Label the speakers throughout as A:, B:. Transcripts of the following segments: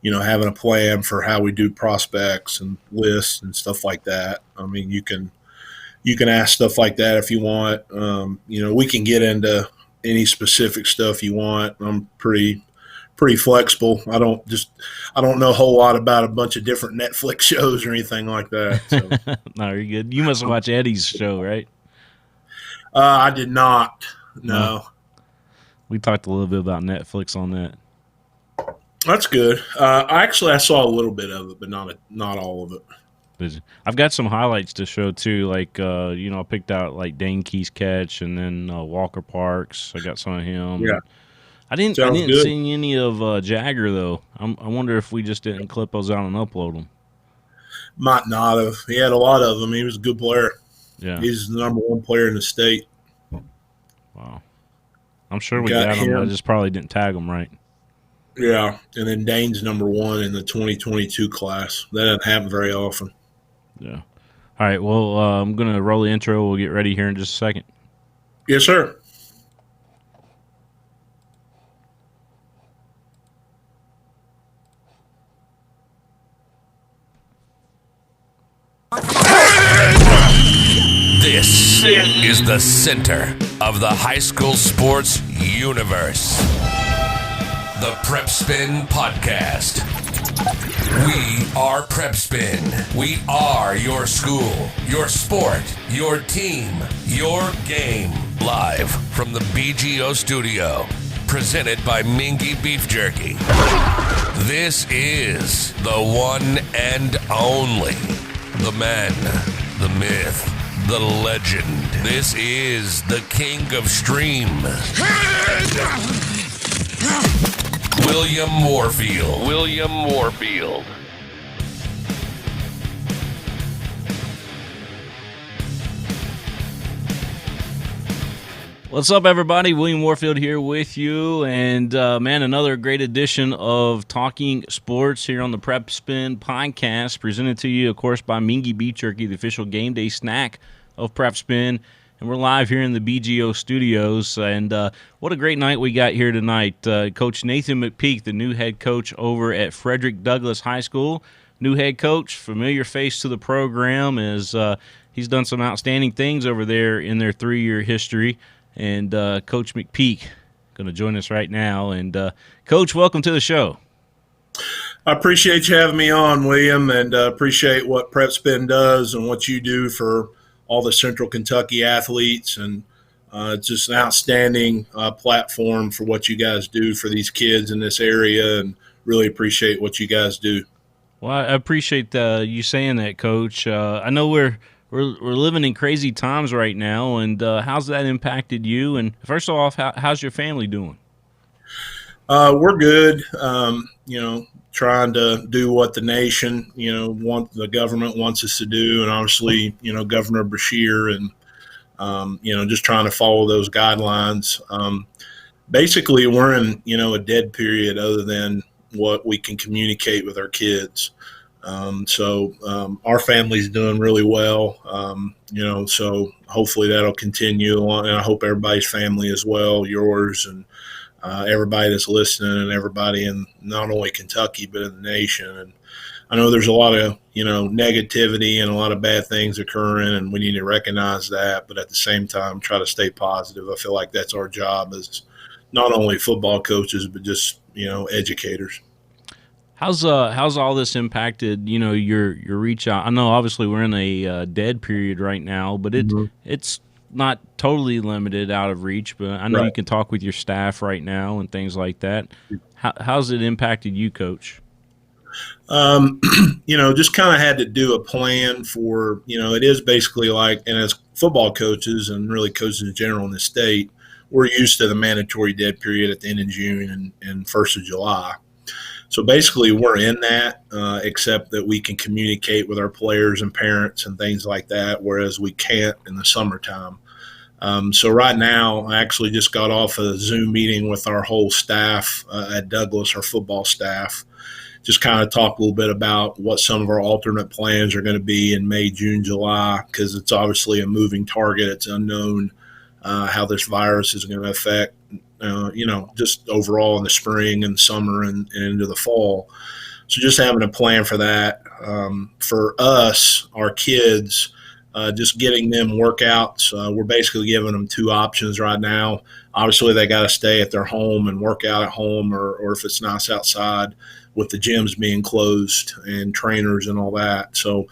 A: having a plan for how we do prospects and lists and stuff like that. I mean, you can ask stuff like that if you want. We can get into any specific stuff you want. I'm pretty flexible. I don't know a whole lot about a bunch of different Netflix shows or anything like that. So
B: No, you're good. You must watch Eddie's show, right?
A: I did not. No.
B: We talked a little bit about Netflix on that.
A: That's good. I saw a little bit of it, but not all of it.
B: I've got some highlights to show too. Like I picked out like Dane Key's catch, and then Walker Parks. I got some of him.
A: Yeah.
B: I didn't
A: good.
B: see any of Jagger though. I wonder if we just didn't clip those out and upload them.
A: Might not have. He had a lot of them. He was a good player.
B: Yeah,
A: he's the number one player in the state.
B: Wow. I'm sure we got him. I just probably didn't tag him right.
A: Yeah, and then Dane's number one in the 2022 class. That doesn't happen very often.
B: Yeah. All right. Well, I'm gonna roll the intro. We'll get ready here in just a second.
A: Yes, sir.
C: This is the center of the high school sports universe. The PrepSpin Podcast. We are PrepSpin. We are your school, your sport, your team, your game. Live from the BGO studio. Presented by Mingy Beef Jerky. This is the one and only. The man, the myth, the legend. This is the king of stream. William Warfield. William Warfield.
B: What's up, everybody? William Warfield here with you, and another great edition of Talking Sports here on the PrepSpin Podcast, presented to you, of course, by Mingy Beef Jerky, the official game day snack of PrepSpin, and we're live here in the BGO studios, and what a great night we got here tonight. Coach Nathan McPeek, the new head coach over at Frederick Douglass High School, new head coach, familiar face to the program, as he's done some outstanding things over there in their 3-year history. And Coach McPeek going to join us right now. And Coach, welcome to the show.
A: I appreciate you having me on, William, and appreciate what PrepSpin does and what you do for all the Central Kentucky athletes. And it's just an outstanding platform for what you guys do for these kids in this area, and really appreciate what you guys do.
B: Well, I appreciate you saying that, Coach. I know we're living in crazy times right now, and how's that impacted you? And first off, how's your family doing?
A: We're good. Trying to do what the nation, the government wants us to do, and obviously, Governor Bashir, and just trying to follow those guidelines. Basically, we're in a dead period other than what we can communicate with our kids. Our family's doing really well, so hopefully that'll continue on, and I hope everybody's family as well, yours and everybody that's listening, and everybody in not only Kentucky but in the nation. And I know there's a lot of negativity and a lot of bad things occurring, and we need to recognize that, but at the same time try to stay positive. I feel like that's our job as not only football coaches but just educators.
B: How's all this impacted, your reach out? I know obviously we're in a dead period right now, but it's not totally limited out of reach. But I know You can talk with your staff right now and things like that. How's it impacted you, Coach?
A: Just kind of had to do a plan for, it is basically like, and as football coaches and really coaches in general in the state, we're used to the mandatory dead period at the end of June and 1st of July. So basically we're in that, except that we can communicate with our players and parents and things like that, whereas we can't in the summertime. So right now I actually just got off a Zoom meeting with our whole staff at Douglass, our football staff, just kind of talk a little bit about what some of our alternate plans are going to be in May, June, July, because it's obviously a moving target. It's unknown how this virus is going to affect just overall in the spring and summer and into the fall. So just having a plan for that. For us, our kids, just getting them workouts. We're basically giving them two options right now. Obviously, they got to stay at their home and work out at home, or if it's nice outside, with the gyms being closed and trainers and all that. So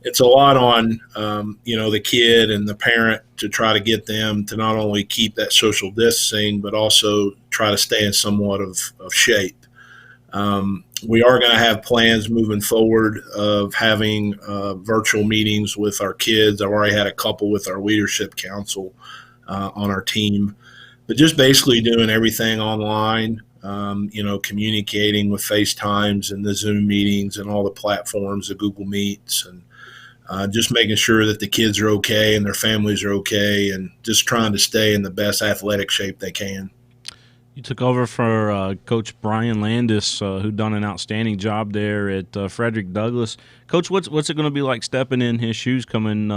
A: it's a lot on, the kid and the parent to try to get them to not only keep that social distancing, but also try to stay in somewhat of shape. We are going to have plans moving forward of having virtual meetings with our kids. I've already had a couple with our leadership council on our team, but just basically doing everything online, communicating with FaceTimes and the Zoom meetings and all the platforms, the Google Meets, and just making sure that the kids are okay and their families are okay, and just trying to stay in the best athletic shape they can.
B: You took over for Coach Brian Landis, who done an outstanding job there at Frederick Douglass. Coach, what's it going to be like stepping in his shoes coming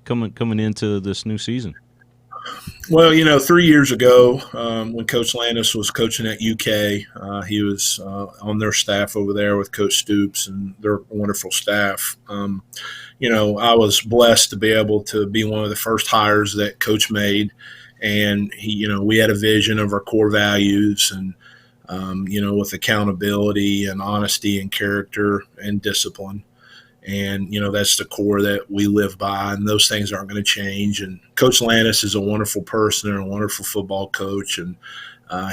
B: into this new season?
A: Well, 3 years ago, when Coach Landis was coaching at UK, he was on their staff over there with Coach Stoops and their wonderful staff. I was blessed to be able to be one of the first hires that Coach made. And we had a vision of our core values and, with accountability and honesty and character and discipline. And, that's the core that we live by, and those things aren't going to change. And Coach Landis is a wonderful person and a wonderful football coach. And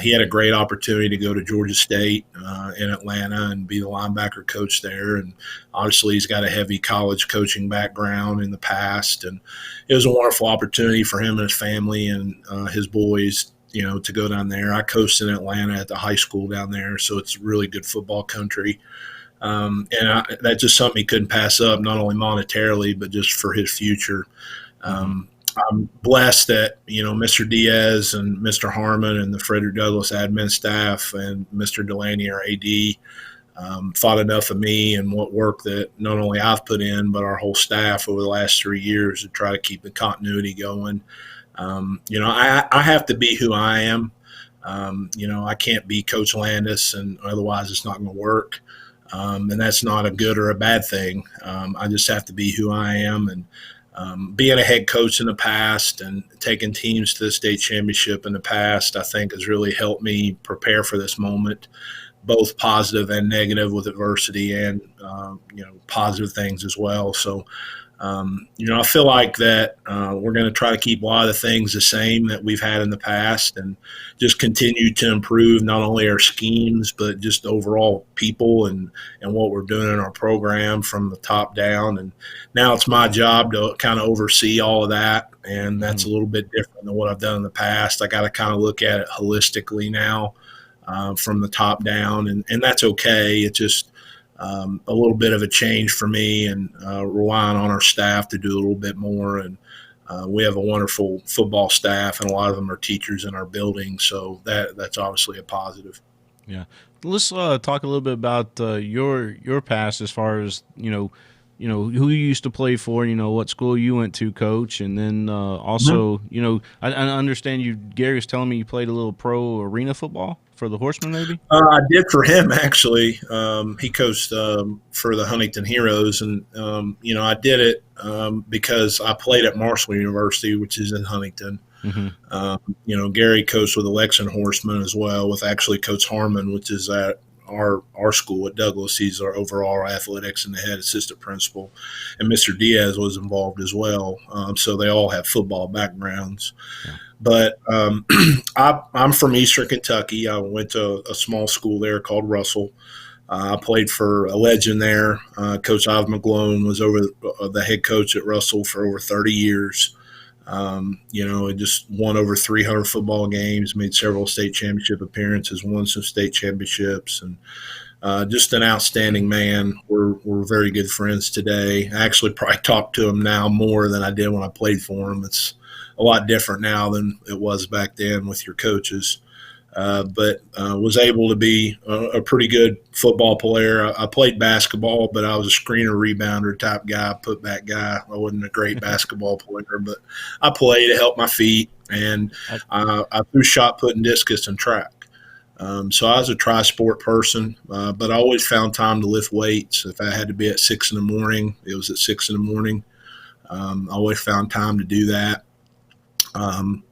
A: he had a great opportunity to go to Georgia State in Atlanta and be the linebacker coach there. And obviously he's got a heavy college coaching background in the past. And it was a wonderful opportunity for him and his family and his boys, to go down there. I coached in Atlanta at the high school down there, so it's really good football country. That's just something he couldn't pass up, not only monetarily, but just for his future. I'm blessed that, Mr. Diaz and Mr. Harmon and the Frederick Douglass admin staff and Mr. Delaney, our AD, thought enough of me and what work that not only I've put in, but our whole staff over the last 3 years to try to keep the continuity going. I have to be who I am. I can't be Coach Landis, and otherwise it's not going to work. And that's not a good or a bad thing. I just have to be who I am. And being a head coach in the past and taking teams to the state championship in the past, I think has really helped me prepare for this moment, both positive and negative with adversity and, positive things as well. So, I feel like that we're going to try to keep a lot of the things the same that we've had in the past and just continue to improve not only our schemes, but just overall people and what we're doing in our program from the top down. And now it's my job to kind of oversee all of that. And that's a little bit different than what I've done in the past. I got to kind of look at it holistically now from the top down, and that's okay. It's just a little bit of a change for me, and relying on our staff to do a little bit more. And we have a wonderful football staff, and a lot of them are teachers in our building, so that's obviously a positive.
B: Yeah, let's talk a little bit about your past as far as who you used to play for, what school you went to, Coach, and then also I understand Gary was telling me you played a little pro arena football for the Horsemen, maybe?
A: I did for him, actually. He coached for the Huntington Heroes, and I did it because I played at Marshall University, which is in Huntington. Mm-hmm. Gary coached with the Lexington Horsemen as well, with actually Coach Harmon, which is at our school at Douglass. He's our overall athletics and the head assistant principal, and Mr. Diaz was involved as well. So they all have football backgrounds. Yeah. But I'm from Eastern Kentucky. I went to a small school there called Russell. I played for a legend there. Coach Ivan McGlone was over the head coach at Russell for over 30 years. He just won over 300 football games, made several state championship appearances, won some state championships, and just an outstanding man. We're very good friends today. I actually probably talk to him now more than I did when I played for him. It's a lot different now than it was back then with your coaches. but was able to be a pretty good football player. I played basketball, but I was a screener, rebounder type guy, putback guy. I wasn't a great basketball player, but I played to help my feet, and I threw shot put and discus and track. So I was a tri-sport person, but I always found time to lift weights. If I had to be at 6 in the morning, it was at 6 in the morning. I always found time to do that. And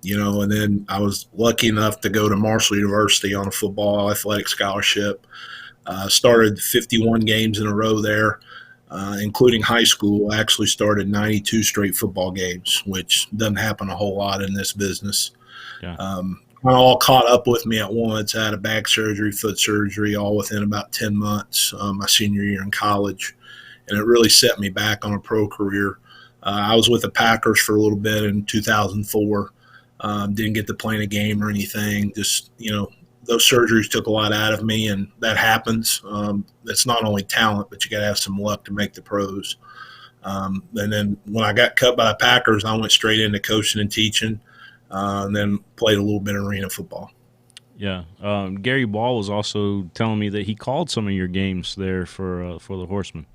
A: then I was lucky enough to go to Marshall University on a football athletic scholarship. Started 51 games in a row there, including high school. I actually started 92 straight football games, which doesn't happen a whole lot in this business.
B: Yeah.
A: All caught up with me at once. I had a back surgery, foot surgery, all within about 10 months, my senior year in college. And it really set me back on a pro career. I was with the Packers for a little bit in 2004. Didn't get to play in a game or anything. Just, those surgeries took a lot out of me, and that happens. It's not only talent, but you got to have some luck to make the pros. And then when I got cut by the Packers, I went straight into coaching and teaching, and then played a little bit of arena football.
B: Yeah. Gary Ball was also telling me that he called some of your games there for the Horsemen.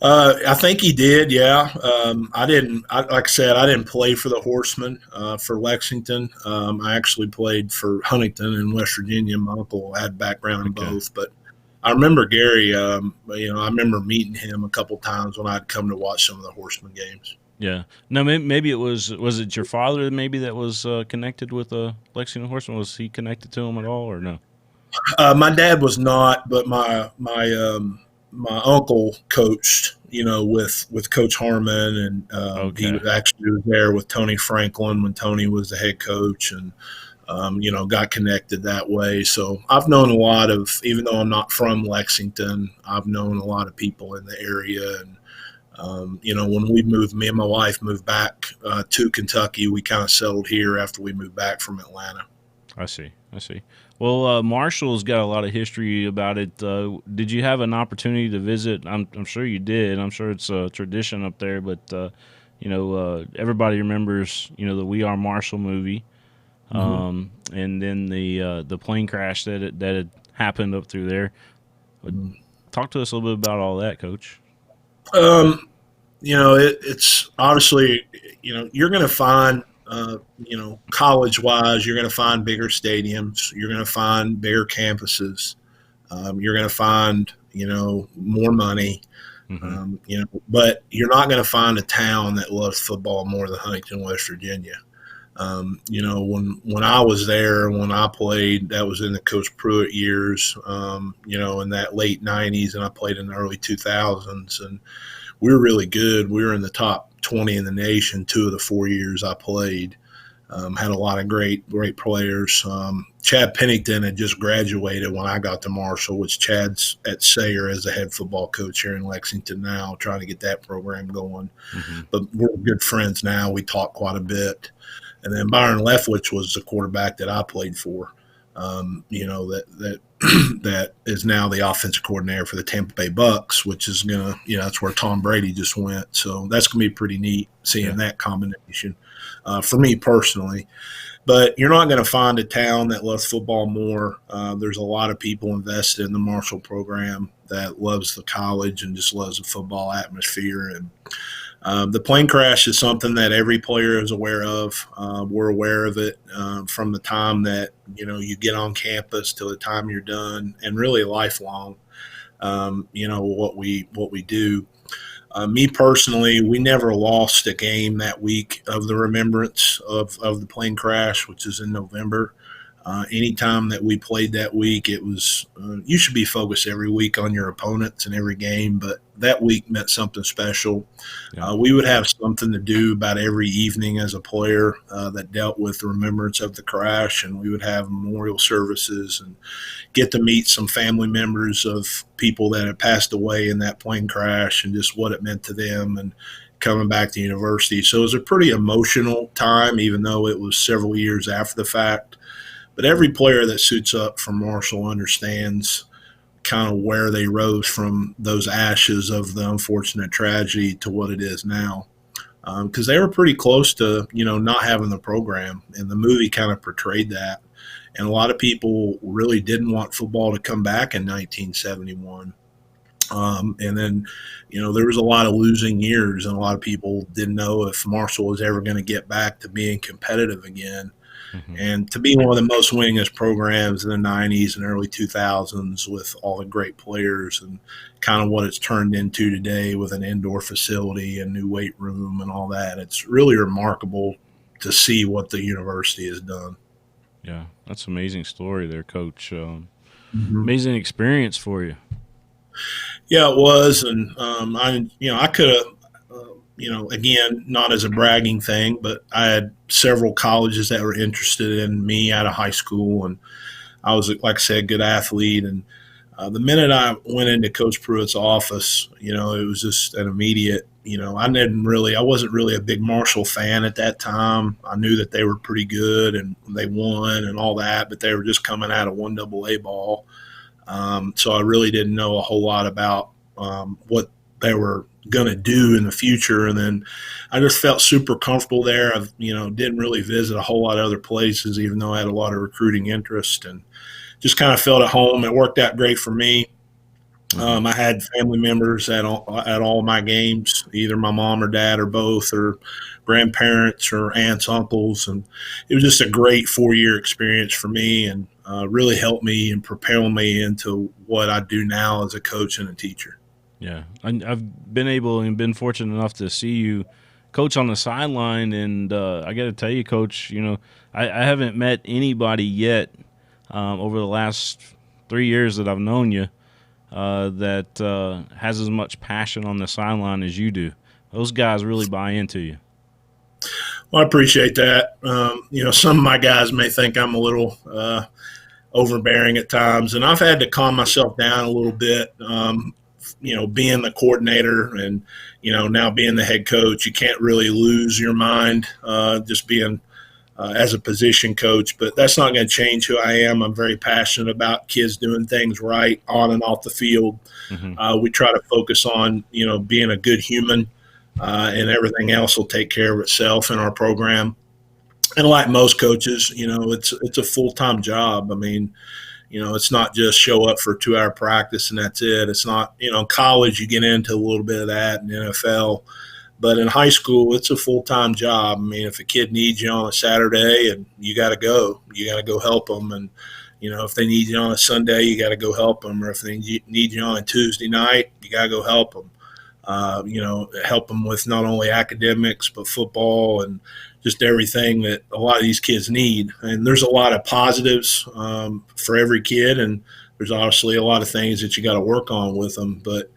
A: I think he did, yeah. Like I said, I didn't play for the Horsemen for Lexington. I actually played for Huntington in West Virginia. My uncle had background in both. But I remember Gary, I remember meeting him a couple times when I'd come to watch some of the Horsemen games.
B: Yeah. No, maybe it was it your father maybe that was connected with Lexington Horsemen? Was he connected to him at all or no?
A: My dad was not, but my uncle coached, with Coach Harmon, and he was actually there with Tony Franklin when Tony was the head coach, and got connected that way. So I've known a lot of, even though I'm not from Lexington, I've known a lot of people in the area. And when me and my wife moved back to Kentucky, we kind of settled here after we moved back from Atlanta.
B: I see. Well, Marshall's got a lot of history about it. Did you have an opportunity to visit? I'm sure you did. I'm sure it's a tradition up there, but everybody remembers the We Are Marshall movie, and then the plane crash that had happened up through there. Talk to us a little bit about all that, Coach.
A: It's obviously you're going to find. College-wise, you're going to find bigger stadiums. You're going to find bigger campuses. You're going to find, more money. But you're not going to find a town that loves football more than Huntington, West Virginia. When I was there, when I played, that was in the Coach Pruitt years, in that late 90s, and I played in the early 2000s. And we were really good. We were in the top 20 in the nation 2 of the 4 years I played. Had a lot of great players. Chad Pennington had just graduated when I got to Marshall, which Chad's at Sayre as the head football coach here in Lexington now, trying to get that program going. But we're good friends now. We talk quite a bit. And then Byron Leftwich was the quarterback that I played for, that is now the offensive coordinator for the Tampa Bay Bucks, which is going to, that's where Tom Brady just went. So that's going to be pretty neat seeing that combination for me personally. But you're not going to find a town that loves football more. There's a lot of people invested in the Marshall program that loves the college and just loves the football atmosphere. And the plane crash is something that every player is aware of. We're aware of it from the time that, you get on campus till the time you're done, and really lifelong, what we do. Me personally, we never lost a game that week of the remembrance of the plane crash, which is in November. Anytime that we played that week, it was you should be focused every week on your opponents in every game, but that week meant something special. We would have something to do about every evening as a player that dealt with the remembrance of the crash, and we would have memorial services and get to meet some family members of people that had passed away in that plane crash and just what it meant to them and coming back to university. So it was a pretty emotional time, even though it was several years after the fact. But every player that suits up for Marshall understands kind of where they rose from those ashes of the unfortunate tragedy to what it is now. Because they were pretty close to, not having the program, and the movie kind of portrayed that. And a lot of people really didn't want football to come back in 1971. And then, there was a lot of losing years, and a lot of people didn't know if Marshall was ever going to get back to being competitive again.
B: Mm-hmm.
A: And to be one of the most winningest programs in the 90s and early 2000s with all the great players and kind of what it's turned into today with an indoor facility and new weight room and all that, it's really remarkable to see what the university has done.
B: Yeah, that's an amazing story there, Coach.
A: Mm-hmm.
B: Amazing experience for you.
A: Yeah, it was. And I could have, again, not as a bragging thing, but I had several colleges that were interested in me out of high school. And I was, like I said, a good athlete. And the minute I went into Coach Pruitt's office, it was just an immediate, I wasn't really a big Marshall fan at that time. I knew that they were pretty good and they won and all that, but they were just coming out of 1AA ball. So I really didn't know a whole lot about what they were going to do in the future. And then I just felt super comfortable there. I, didn't really visit a whole lot of other places, even though I had a lot of recruiting interest, and just kind of felt at home. It worked out great for me. I had family members at all my games, either my mom or dad or both, or grandparents or aunts, uncles. And it was just a great 4-year experience for me, and really helped me and propel me into what I do now as a coach and a teacher.
B: Yeah, I've been able and been fortunate enough to see you coach on the sideline, and I got to tell you, Coach, I haven't met anybody yet over the last 3 years that I've known you that has as much passion on the sideline as you do. Those guys really buy into you.
A: Well, I appreciate that. Some of my guys may think I'm a little overbearing at times, and I've had to calm myself down a little bit. Being the coordinator and, now being the head coach, you can't really lose your mind just being as a position coach. But that's not going to change who I am. I'm very passionate about kids doing things right on and off the field.
B: Mm-hmm.
A: We try to focus on, being a good human, and everything else will take care of itself in our program. And like most coaches, it's a full-time job. I mean, it's not just show up for a 2-hour practice and that's it. It's not, college, you get into a little bit of that, in NFL. But in high school, it's a full-time job. I mean, if a kid needs you on a Saturday, and you got to go help them. And, if they need you on a Sunday, you got to go help them. Or if they need you on a Tuesday night, you got to go help them. Help them with not only academics, but football and just everything that a lot of these kids need. And there's a lot of positives for every kid, and there's obviously a lot of things that you got to work on with them. But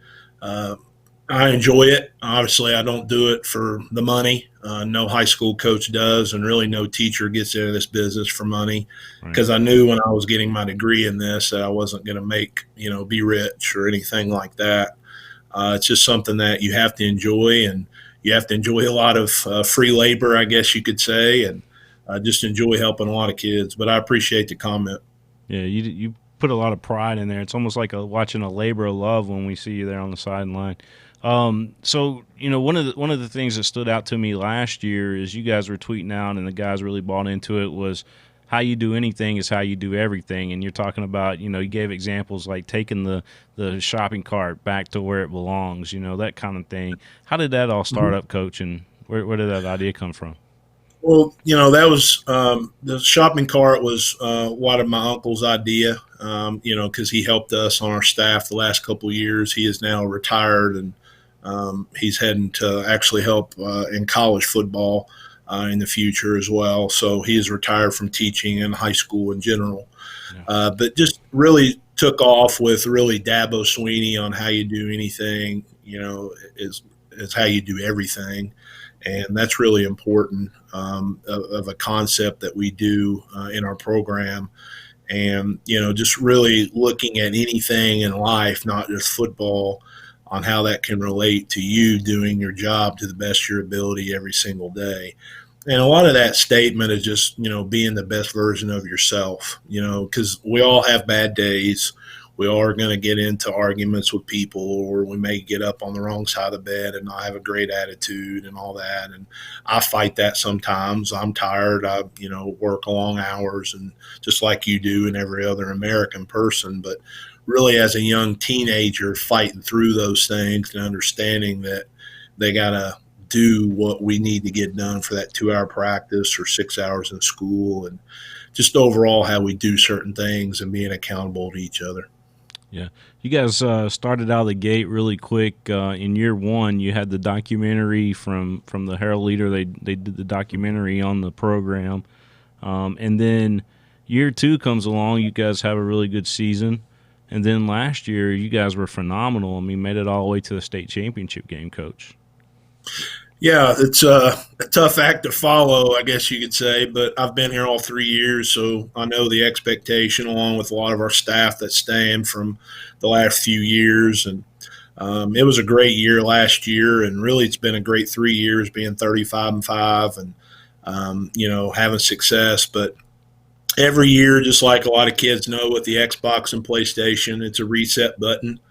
A: I enjoy it. Obviously, I don't do it for the money. No high school coach does, and really no teacher gets into this business for money, because I knew when I was getting my degree in this that I wasn't going to be rich or anything like that. It's just something that you have to enjoy, and you have to enjoy a lot of free labor, I guess you could say, and just enjoy helping a lot of kids. But I appreciate the comment.
B: Yeah, you put a lot of pride in there. It's almost like watching a labor of love when we see you there on the sideline. So one of the things that stood out to me last year is you guys were tweeting out, and the guys really bought into it, was how you do anything is how you do everything. And you're talking about, you gave examples like taking the shopping cart back to where it belongs, that kind of thing. How did that all start up, Coach, and where did that idea come from?
A: Well, that was the shopping cart was one of my uncle's idea, because he helped us on our staff the last couple of years. He is now retired, and he's heading to actually help in college football in the future as well. So he is retired from teaching in high school in general. Yeah. But just really took off with really Dabo Sweeney on how you do anything, is how you do everything. And that's really important of a concept that we do in our program. And, just really looking at anything in life, not just football, on how that can relate to you doing your job to the best of your ability every single day. And a lot of that statement is just, being the best version of yourself, because we all have bad days. we are going to get into arguments with people, or we may get up on the wrong side of the bed and not have a great attitude and all that. And I fight that sometimes. I'm tired. I, work long hours, and just like you do and every other American person. But really, as a young teenager, fighting through those things and understanding that they got to do what we need to get done for that 2-hour practice or 6 hours in school, and just overall how we do certain things and being accountable to each other.
B: Yeah. You guys started out of the gate really quick. In year one, you had the documentary from the Herald Leader. They did the documentary on the program. And then year two comes along. You guys have a really good season. And then last year, you guys were phenomenal. I mean, made it all the way to the state championship game, Coach.
A: Yeah, it's a tough act to follow, I guess you could say, but I've been here all 3 years, so I know the expectation, along with a lot of our staff that's staying from the last few years. And it was a great year last year, and really it's been a great 3 years, being 35-5 and having success. But every year, just like a lot of kids know with the Xbox and PlayStation, it's a reset button.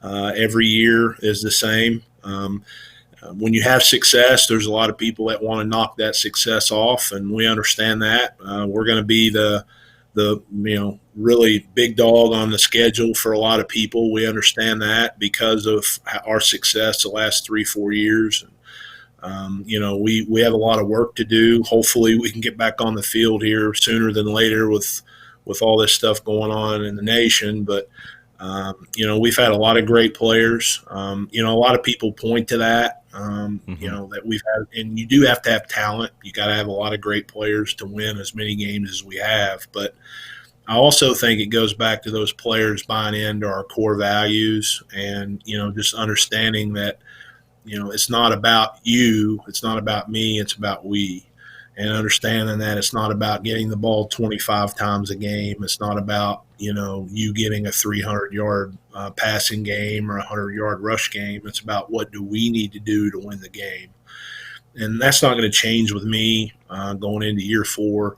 A: Every year is the same. When you have success, there's a lot of people that want to knock that success off, and we understand that. We're going to be the really big dog on the schedule for a lot of people. We understand that because of our success the last 3-4 years. We have a lot of work to do. Hopefully we can get back on the field here sooner than later with all this stuff going on in the nation. But we've had a lot of great players. A lot of people point to that, that we've had, and you do have to have talent. You got to have a lot of great players to win as many games as we have. But I also think it goes back to those players buying into our core values and, just understanding that, it's not about you, it's not about me, it's about we. And understanding that it's not about getting the ball 25 times a game. It's not about, you getting a 300-yard passing game or a 100-yard rush game. It's about what do we need to do to win the game. And that's not going to change with me going into year 4.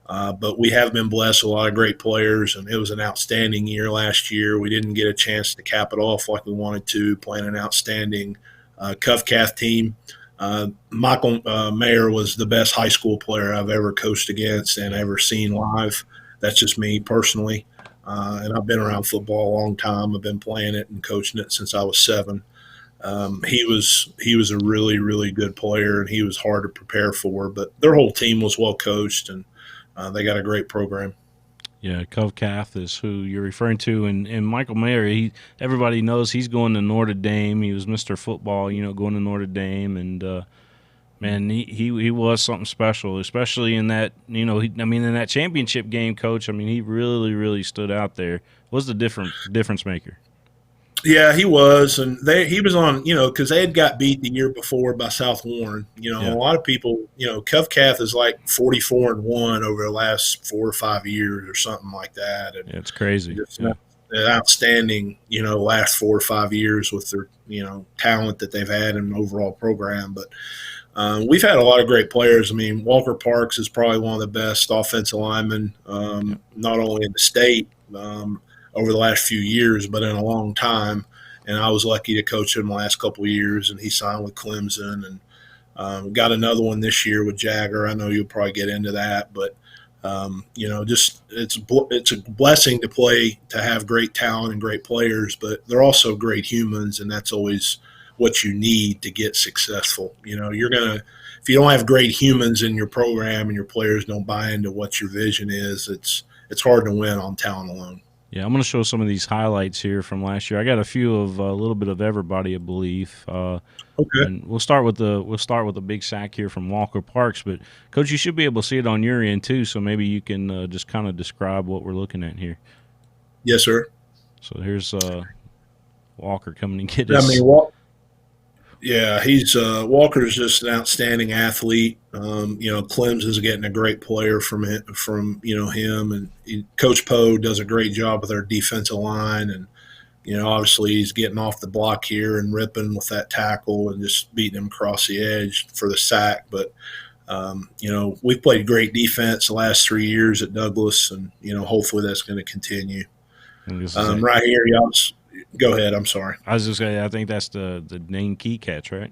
A: But we have been blessed with a lot of great players, and it was an outstanding year last year. We didn't get a chance to cap it off like we wanted to, playing an outstanding CovCath team. Michael Mayer was the best high school player I've ever coached against and ever seen live. That's just me personally. And I've been around football a long time. I've been playing it and coaching it since I was 7. He was a really, really good player, and he was hard to prepare for. But their whole team was well coached, and they got a great program.
B: Yeah, CovCath is who you're referring to, and Michael Mayer. Everybody knows he's going to Notre Dame. He was Mr. Football, going to Notre Dame, and man, he was something special, especially in that in that championship game, Coach. I mean, he really, really stood out there. Was the difference maker?
A: Yeah, he was, and he was on, because they had got beat the year before by South Warren. A lot of people, CovCath is like 44-1 over the last 4 or 5 years or something like that. And
B: it's crazy.
A: It's outstanding, last 4 or 5 years with their, talent that they've had in the overall program. But we've had a lot of great players. I mean, Walker Parks is probably one of the best offensive linemen, not only in the state, over the last few years, but in a long time. And I was lucky to coach him the last couple of years, and he signed with Clemson, and got another one this year with Jagger. I know you'll probably get into that, but it's a blessing to have great talent and great players, but they're also great humans, and that's always what you need to get successful. If you don't have great humans in your program and your players don't buy into what your vision is, it's hard to win on talent alone.
B: Yeah, I'm going to show some of these highlights here from last year. I got a few of a little bit of everybody, I believe.
A: Okay.
B: And we'll start with the big sack here from Walker Parks. But Coach, you should be able to see it on your end too. So maybe you can just kind of describe what we're looking at here.
A: Yes, sir.
B: So here's Walker coming and get his.
A: He's Walker's just an outstanding athlete. Clemson's getting a great player from him, and Coach Poe does a great job with our defensive line, and obviously he's getting off the block here and ripping with that tackle and just beating him across the edge for the sack. But we've played great defense the last 3 years at Douglas, and hopefully that's going to continue.
B: And this is
A: Right here, y'all. Go ahead. I'm sorry.
B: I was just saying, I think that's the Dane Key catch, right?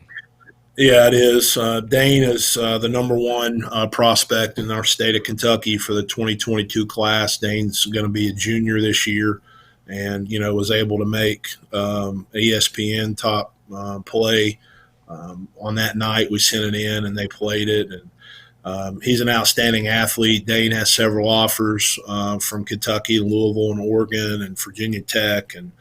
A: Yeah, it is. Dane is the number one prospect in our state of Kentucky for the 2022 class. Dane's going to be a junior this year, and was able to make ESPN top play on that night. We sent it in, and they played it. And he's an outstanding athlete. Dane has several offers from Kentucky, Louisville, and Oregon, and Virginia Tech, and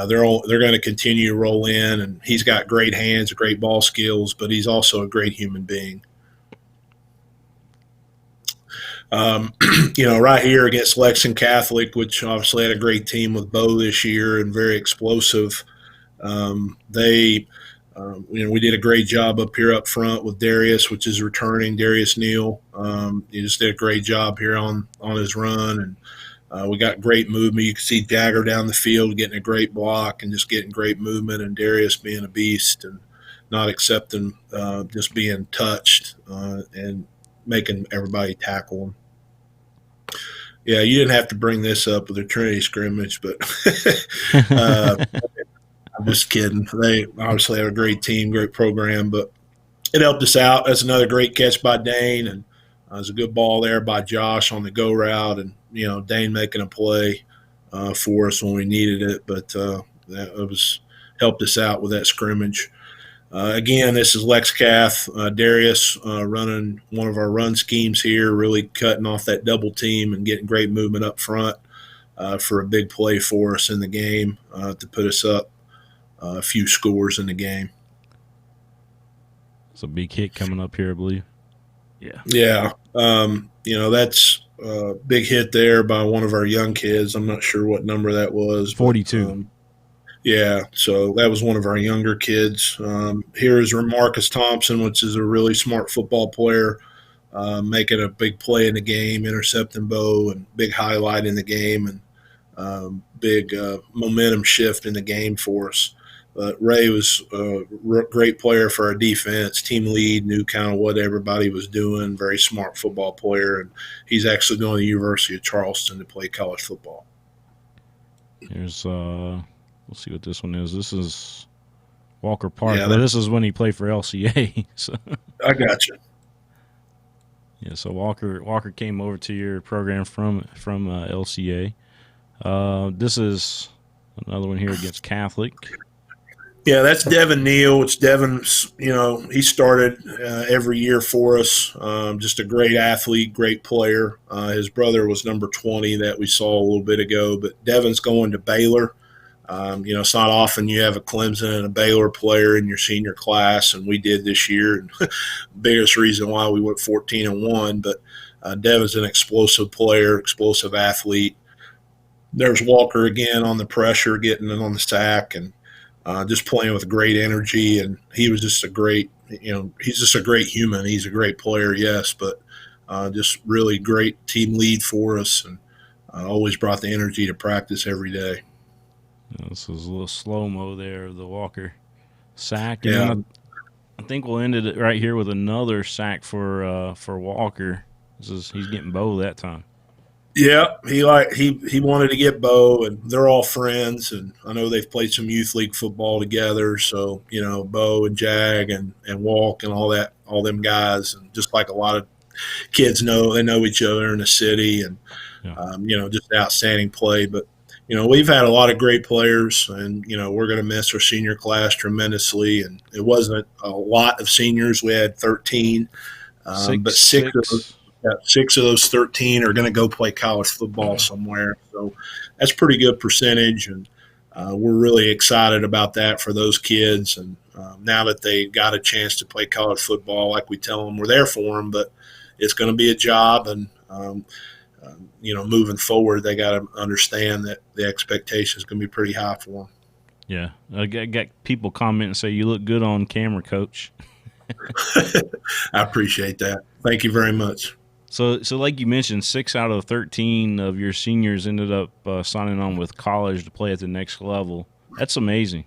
A: they're going to continue to roll in. And he's got great hands, great ball skills, but he's also a great human being. Right here against Lexington Catholic, which obviously had a great team with Bo this year and very explosive. We did a great job up here up front with Darius, which is returning, Darius Neal. He just did a great job here on his run, and we got great movement. You can see Jagger down the field getting a great block and just getting great movement, and Darius being a beast and not accepting just being touched and making everybody tackle him. Yeah, you didn't have to bring this up with the Trinity scrimmage, but I'm just kidding. They obviously have a great team, great program, but it helped us out. That's another great catch by Dane, and it was a good ball there by Josh on the go route, and Dane making a play for us when we needed it. But that helped us out with that scrimmage. Again, this is Lex Cath, Darius running one of our run schemes here, really cutting off that double team and getting great movement up front for a big play for us in the game to put us up a few scores in the game.
B: It's a big hit coming up here, I believe. Yeah.
A: Yeah. That's a big hit there by one of our young kids. I'm not sure what number that was.
B: 42.
A: But, yeah, so that was one of our younger kids. Here is Marcus Thompson, which is a really smart football player, making a big play in the game, intercepting Bo, and big highlight in the game, and big momentum shift in the game for us. But Ray was a great player for our defense, team lead, knew kind of what everybody was doing, very smart football player, and he's actually going to the University of Charleston to play college football.
B: Here's we'll see what this one is. This is Walker Park.
A: Yeah,
B: this is when he played for LCA. So.
A: I got you.
B: Yeah, so Walker came over to your program from LCA. This is another one here against Catholic.
A: Yeah, that's Devin Neal. It's Devin's, he started every year for us. Just a great athlete, great player. His brother was number 20 that we saw a little bit ago, but Devin's going to Baylor. It's not often you have a Clemson and a Baylor player in your senior class, and we did this year. And biggest reason why we went 14-1, but Devin's an explosive player, explosive athlete. There's Walker again on the pressure, getting it on the sack, and just playing with great energy. And he was just a great, he's just a great human. He's a great player, yes, but just really great team lead for us, and always brought the energy to practice every day.
B: This was a little slow-mo there of the Walker sack.
A: Yeah.
B: And I think we'll end it right here with another sack for Walker. He's getting Bo that time.
A: Yeah, he wanted to get Bo, and they're all friends, and I know they've played some youth league football together. So Bo and Jag and Walk and all them guys, and just like a lot of kids they know each other in the city, and just outstanding play. But we've had a lot of great players, and we're going to miss our senior class tremendously. And it wasn't a lot of seniors; we had 13, but six of those 13 are going to go play college football somewhere. So that's a pretty good percentage, and we're really excited about that for those kids. And now that they got a chance to play college football, like we tell them, we're there for them, but it's going to be a job. And, moving forward, they got to understand that the expectation is going to be pretty high for them.
B: Yeah. I got people comment and say, "You look good on camera, Coach."
A: I appreciate that. Thank you very much.
B: So like you mentioned, 6 out of 13 of your seniors ended up signing on with college to play at the next level. That's amazing.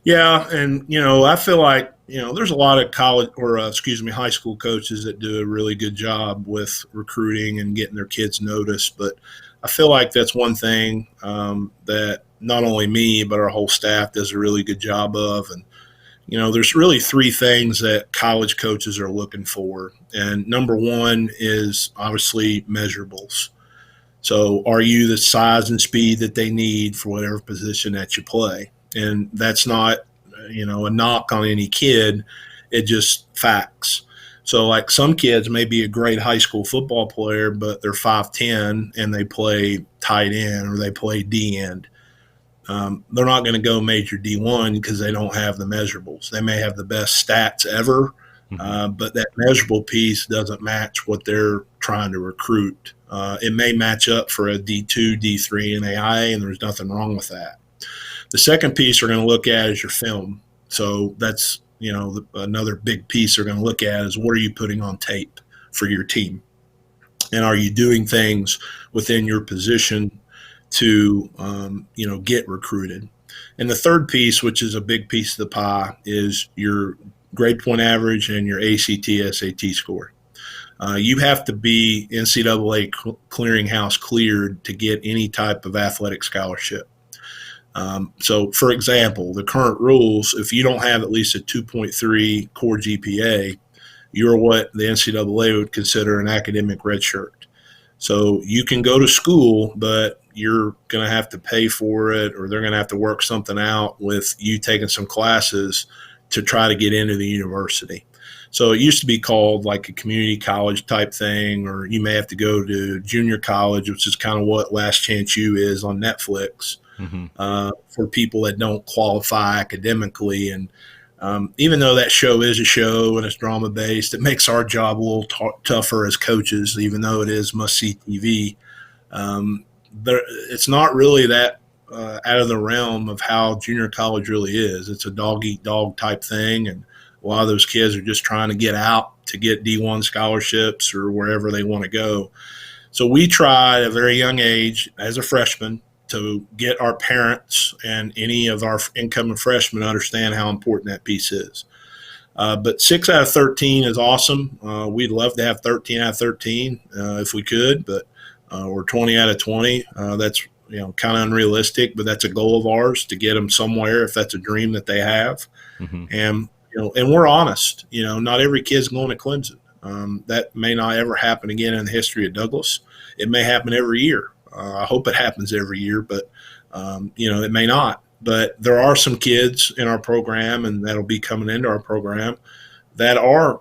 A: Yeah, and I feel like there's a lot of high school coaches that do a really good job with recruiting and getting their kids noticed. But I feel like that's one thing that not only me but our whole staff does a really good job of. And there's really three things that college coaches are looking for. And number one is obviously measurables. So are you the size and speed that they need for whatever position that you play? And that's not, a knock on any kid. It just facts. So like some kids may be a great high school football player, but they're 5'10" and they play tight end or they play D end. They're not going to go major D1 because they don't have the measurables. They may have the best stats ever, but that measurable piece doesn't match what they're trying to recruit. It may match up for a D2, D3 in AI, and there's nothing wrong with that. The second piece we're going to look at is your film. So that's, another big piece they're going to look at is what are you putting on tape for your team? And are you doing things within your position to, get recruited? And the third piece, which is a big piece of the pie, is your grade point average and your ACT, SAT score. You have to be NCAA clearinghouse cleared to get any type of athletic scholarship. So, for example, the current rules, if you don't have at least a 2.3 core GPA, you're what the NCAA would consider an academic red shirt. So you can go to school, but you're going to have to pay for it, or they're going to have to work something out with you taking some classes to try to get into the university. So it used to be called like a community college type thing, or you may have to go to junior college, which is kind of what Last Chance U is on Netflix, for people that don't qualify academically. And even though that show is a show and it's drama based, it makes our job a little tougher as coaches, even though it is must see TV. It's not really that out of the realm of how junior college really is. It's a dog eat dog type thing, and a lot of those kids are just trying to get out to get D1 scholarships or wherever they want to go. So we try at a very young age as a freshman to get our parents and any of our incoming freshmen to understand how important that piece is. But 6 out of 13 is awesome. We'd love to have 13 out of 13 if we could, but or 20 out of 20. That's kind of unrealistic, but that's a goal of ours to get them somewhere if that's a dream that they have. And and we're honest. Not every kid's going to Clemson. That may not ever happen again in the history of Douglas. It may happen every year. I hope it happens every year, but it may not. But there are some kids in our program, and that'll be coming into our program, that are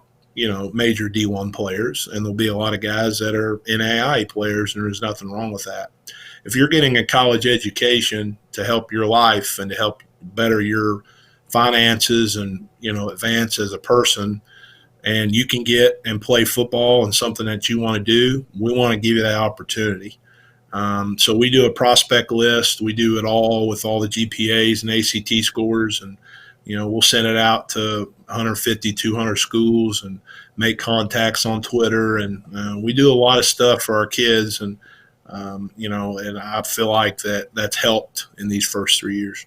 A: major D1 players, and there'll be a lot of guys that are NAIA players, and there's nothing wrong with that. If you're getting a college education to help your life and to help better your finances and advance as a person, and you can get and play football and something that you want to do, we want to give you that opportunity. So we do a prospect list. We do it all with all the GPAs and ACT scores, and we'll send it out to 150, 200 schools and make contacts on Twitter, and we do a lot of stuff for our kids, and and I feel like that's helped in these first 3 years.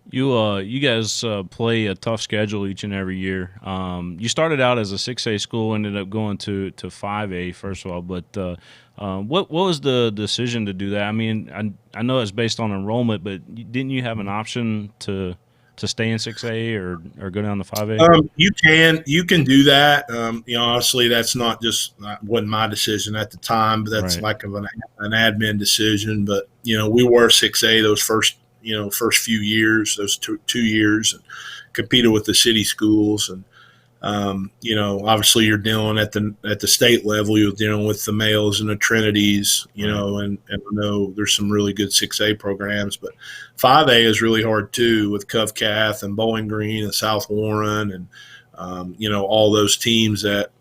B: You guys play a tough schedule each and every year. You started out as a 6A school, ended up going to 5A first of all. But what was the decision to do that? I mean, I know it's based on enrollment, but didn't you have an option to stay in 6A or go down to 5A?
A: You can do that. Honestly, that's not just wasn't my decision at the time, but that's like an admin decision. But we were 6A those first few years, those two years, and competed with the city schools. And, obviously you're dealing at the state level, you're dealing with the Males and the Trinities, and I know there's some really good 6A programs, but 5A is really hard too, with Covcath and Bowling Green and South Warren and, all those teams that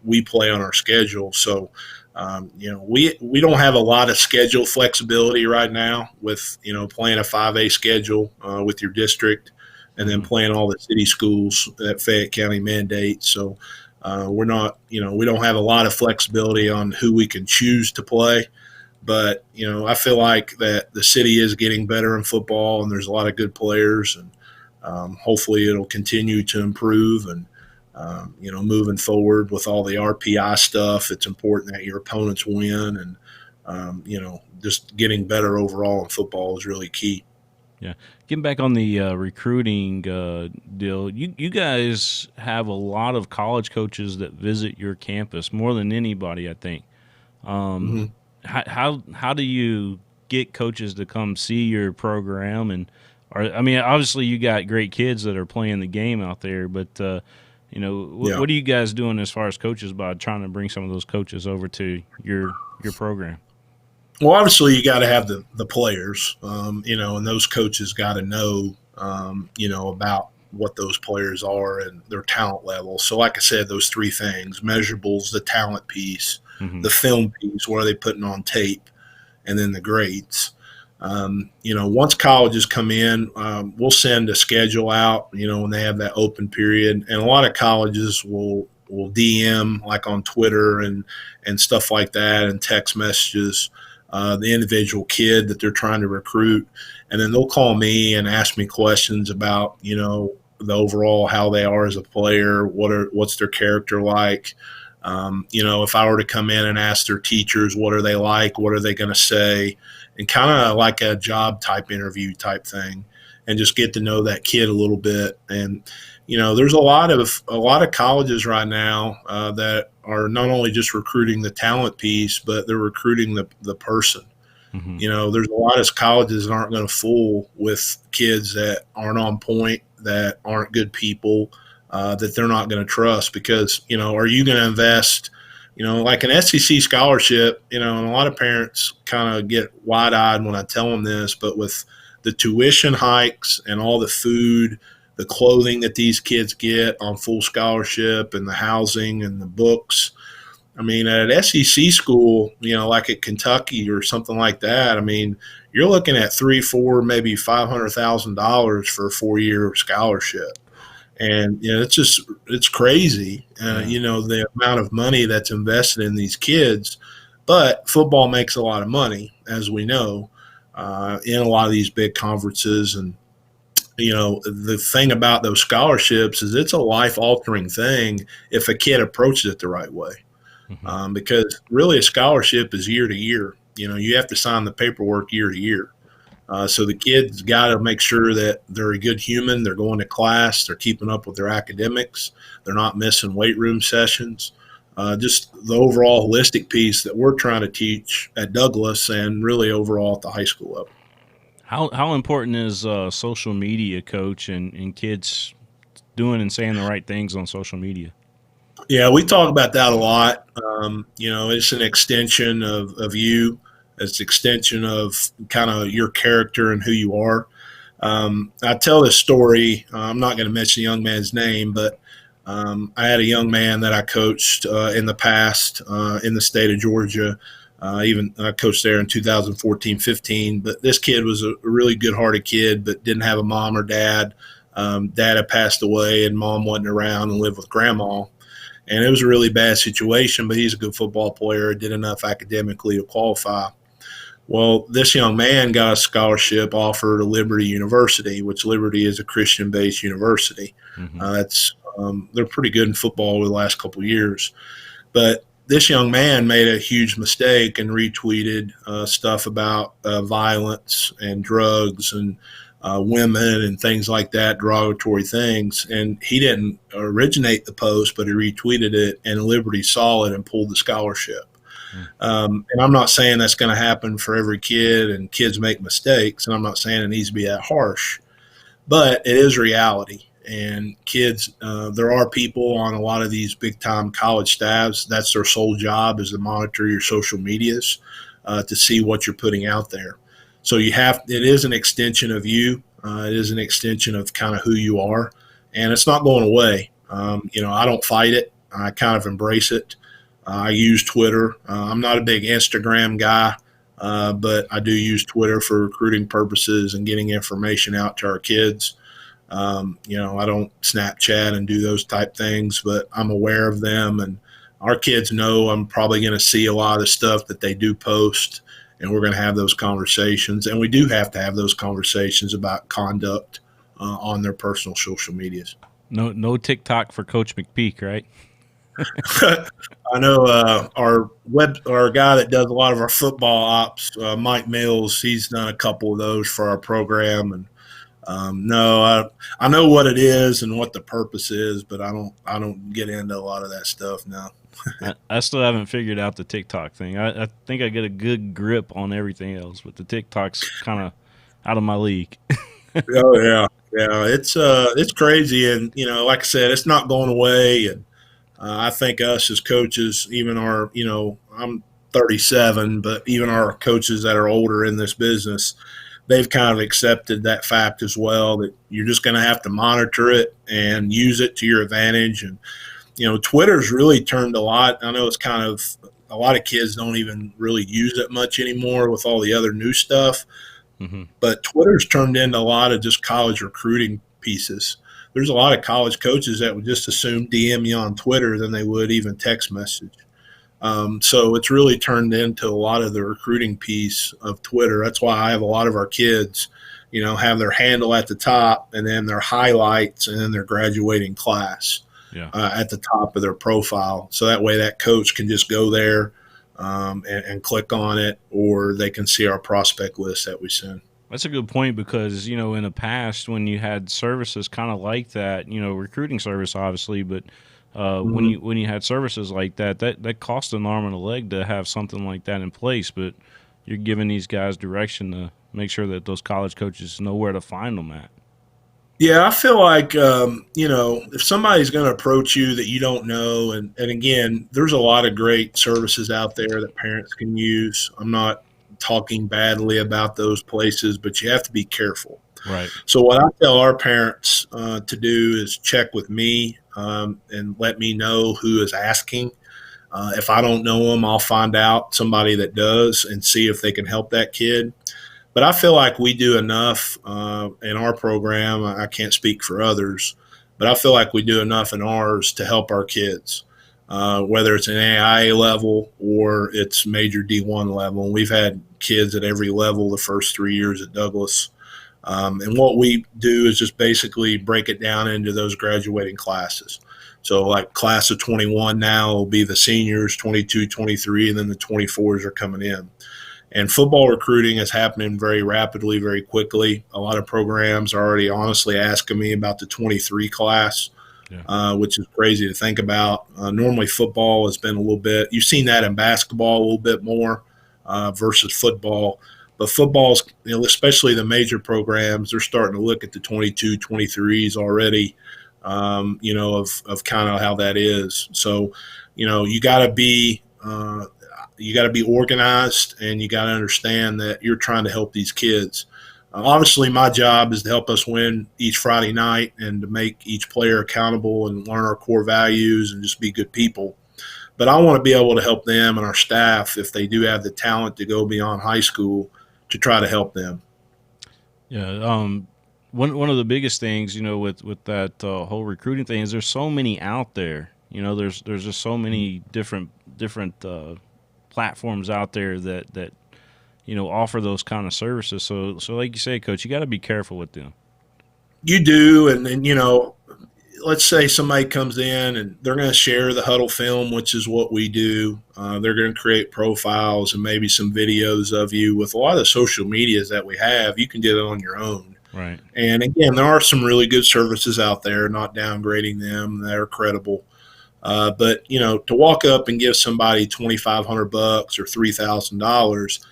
A: we play on our schedule. So, we don't have a lot of schedule flexibility right now with, playing a 5A schedule with your district and then playing all the city schools that Fayette County mandates. So we're not, we don't have a lot of flexibility on who we can choose to play. But, I feel like that the city is getting better in football, and there's a lot of good players, and hopefully it'll continue to improve. And moving forward with all the RPI stuff, it's important that your opponents win. And, just getting better overall in football is really key.
B: Yeah. Getting back on the recruiting deal, you guys have a lot of college coaches that visit your campus more than anybody, I think.
A: Mm-hmm.
B: How do you get coaches to come see your program? And I mean, obviously you got great kids that are playing the game out there, but
A: Yeah.
B: what are you guys doing as far as coaches by trying to bring some of those coaches over to your program?
A: Well, obviously you got to have the players, and those coaches got to know, about what those players are and their talent level. So like I said, those three things: measurables, the talent piece,
B: Mm-hmm.
A: the film piece, what are they putting on tape, and then the grades. Once colleges come in, we'll send a schedule out, when they have that open period. And a lot of colleges will DM like on Twitter and stuff like that, and text messages the individual kid that they're trying to recruit. And then they'll call me and ask me questions about, the overall, how they are as a player, what's their character like. If I were to come in and ask their teachers, what are they like? What are they going to say? And kind of like a job type interview type thing, and just get to know that kid a little bit. And, there's a lot of colleges right now that are not only just recruiting the talent piece, but they're recruiting the person.
B: Mm-hmm.
A: There's a lot of colleges that aren't going to fool with kids that aren't on point, that aren't good people, that they're not going to trust. Because, are you going to invest, like an SEC scholarship, and a lot of parents kind of get wide eyed when I tell them this, but with the tuition hikes and all the food, the clothing that these kids get on full scholarship, and the housing and the books, I mean, at an SEC school, like at Kentucky or something like that, I mean, you're looking at $3, $4, maybe $500,000 for a 4-year scholarship. And, it's crazy, the amount of money that's invested in these kids. But football makes a lot of money, as we know, in a lot of these big conferences. And, the thing about those scholarships is it's a life-altering thing if a kid approaches it the right way.
B: Mm-hmm.
A: Because really a scholarship is year to year. You have to sign the paperwork year to year. So the kids got to make sure that they're a good human. They're going to class. They're keeping up with their academics. They're not missing weight room sessions. Just the overall holistic piece that we're trying to teach at Douglas, and really overall at the high school level.
B: How important is social media, Coach, and kids doing and saying the right things on social media?
A: Yeah, we talk about that a lot. It's an extension of you. It's an extension of kind of your character and who you are. I tell this story. I'm not going to mention the young man's name, but I had a young man that I coached in the past in the state of Georgia. Even I coached there in 2014-15. But this kid was a really good-hearted kid, but didn't have a mom or dad. Dad had passed away, and mom wasn't around and lived with grandma. And it was a really bad situation, but he's a good football player, did enough academically to qualify. Well, this young man got a scholarship offer to Liberty University, which Liberty is a Christian-based university.
B: Mm-hmm.
A: They're pretty good in football over the last couple of years. But this young man made a huge mistake and retweeted stuff about violence and drugs and women and things like that, derogatory things. And he didn't originate the post, but he retweeted it, and Liberty saw it and pulled the scholarship. And I'm not saying that's going to happen for every kid, and kids make mistakes, and I'm not saying it needs to be that harsh, but it is reality. And kids, there are people on a lot of these big-time college staffs, that's their sole job, is to monitor your social medias to see what you're putting out there. So it is an extension of you. It is an extension of kind of who you are, and it's not going away. I don't fight it. I kind of embrace it. I use Twitter. I'm not a big Instagram guy, but I do use Twitter for recruiting purposes and getting information out to our kids. I don't Snapchat and do those type things, but I'm aware of them, and our kids know I'm probably going to see a lot of stuff that they do post, and we're going to have those conversations. And we do have to have those conversations about conduct on their personal social medias.
B: No TikTok for Coach McPeek, right?
A: I know our guy that does a lot of our football ops, Mike Mills. He's done a couple of those for our program, and no, I know what it is and what the purpose is, but I don't get into a lot of that stuff now.
B: I still haven't figured out the TikTok thing. I think I get a good grip on everything else, but the TikTok's kind of out of my league.
A: Oh yeah, yeah. It's crazy, and like I said, it's not going away. And I think us as coaches, even our I'm 37, but even our coaches that are older in this business, they've kind of accepted that fact as well, that you're just going to have to monitor it and use it to your advantage. And Twitter's really turned a lot. I know it's kind of a lot of kids don't even really use it much anymore with all the other new stuff.
B: Mm-hmm.
A: But Twitter's turned into a lot of just college recruiting pieces. There's a lot of college coaches that would just assume DM you on Twitter than they would even text message. So it's really turned into a lot of the recruiting piece of Twitter. That's why I have a lot of our kids, have their handle at the top and then their highlights and then their graduating class at the top of their profile. So that way that coach can just go there and click on it, or they can see our prospect list that we send.
B: That's a good point because, in the past when you had services kind of like that, recruiting service obviously, but when you had services like that cost an arm and a leg to have something like that in place. But you're giving these guys direction to make sure that those college coaches know where to find them at.
A: Yeah, I feel like, if somebody's going to approach you that you don't know, and again, there's a lot of great services out there that parents can use. I'm not talking badly about those places, but you have to be careful.
B: Right.
A: So what I tell our parents to do is check with me and let me know who is asking. If I don't know them, I'll find out somebody that does and see if they can help that kid. But I feel like we do enough in our program. I can't speak for others, but I feel like we do enough in ours to help our kids, whether it's an AIA level or it's major D1 level. And we've had kids at every level the first 3 years at Douglas. And what we do is just basically break it down into those graduating classes. So like class of 21 now will be the seniors, 22, 23, and then the 24s are coming in. And football recruiting is happening very rapidly, very quickly. A lot of programs are already honestly asking me about the 23 class, which is crazy to think about. Normally football has been a little bit – you've seen that in basketball a little bit more versus football. But football's, especially the major programs, they're starting to look at the 22, 23s already, of kind of how that is. So, you got to be organized, and you got to understand that you're trying to help these kids. Obviously, my job is to help us win each Friday night and to make each player accountable and learn our core values and just be good people. But I want to be able to help them and our staff, if they do have the talent to go beyond high school, to try to help them.
B: Yeah. One of the biggest things, with that whole recruiting thing is there's so many out there. There's just so many different platforms out there that offer those kind of services. So like you say, Coach, you got to be careful with them.
A: You do, and let's say somebody comes in and they're going to share the huddle film, which is what we do. They're going to create profiles and maybe some videos of you. With a lot of the social medias that we have, you can do it on your own.
B: Right.
A: And again, there are some really good services out there, not downgrading them. They're credible. But to walk up and give somebody $2,500 or $3,000,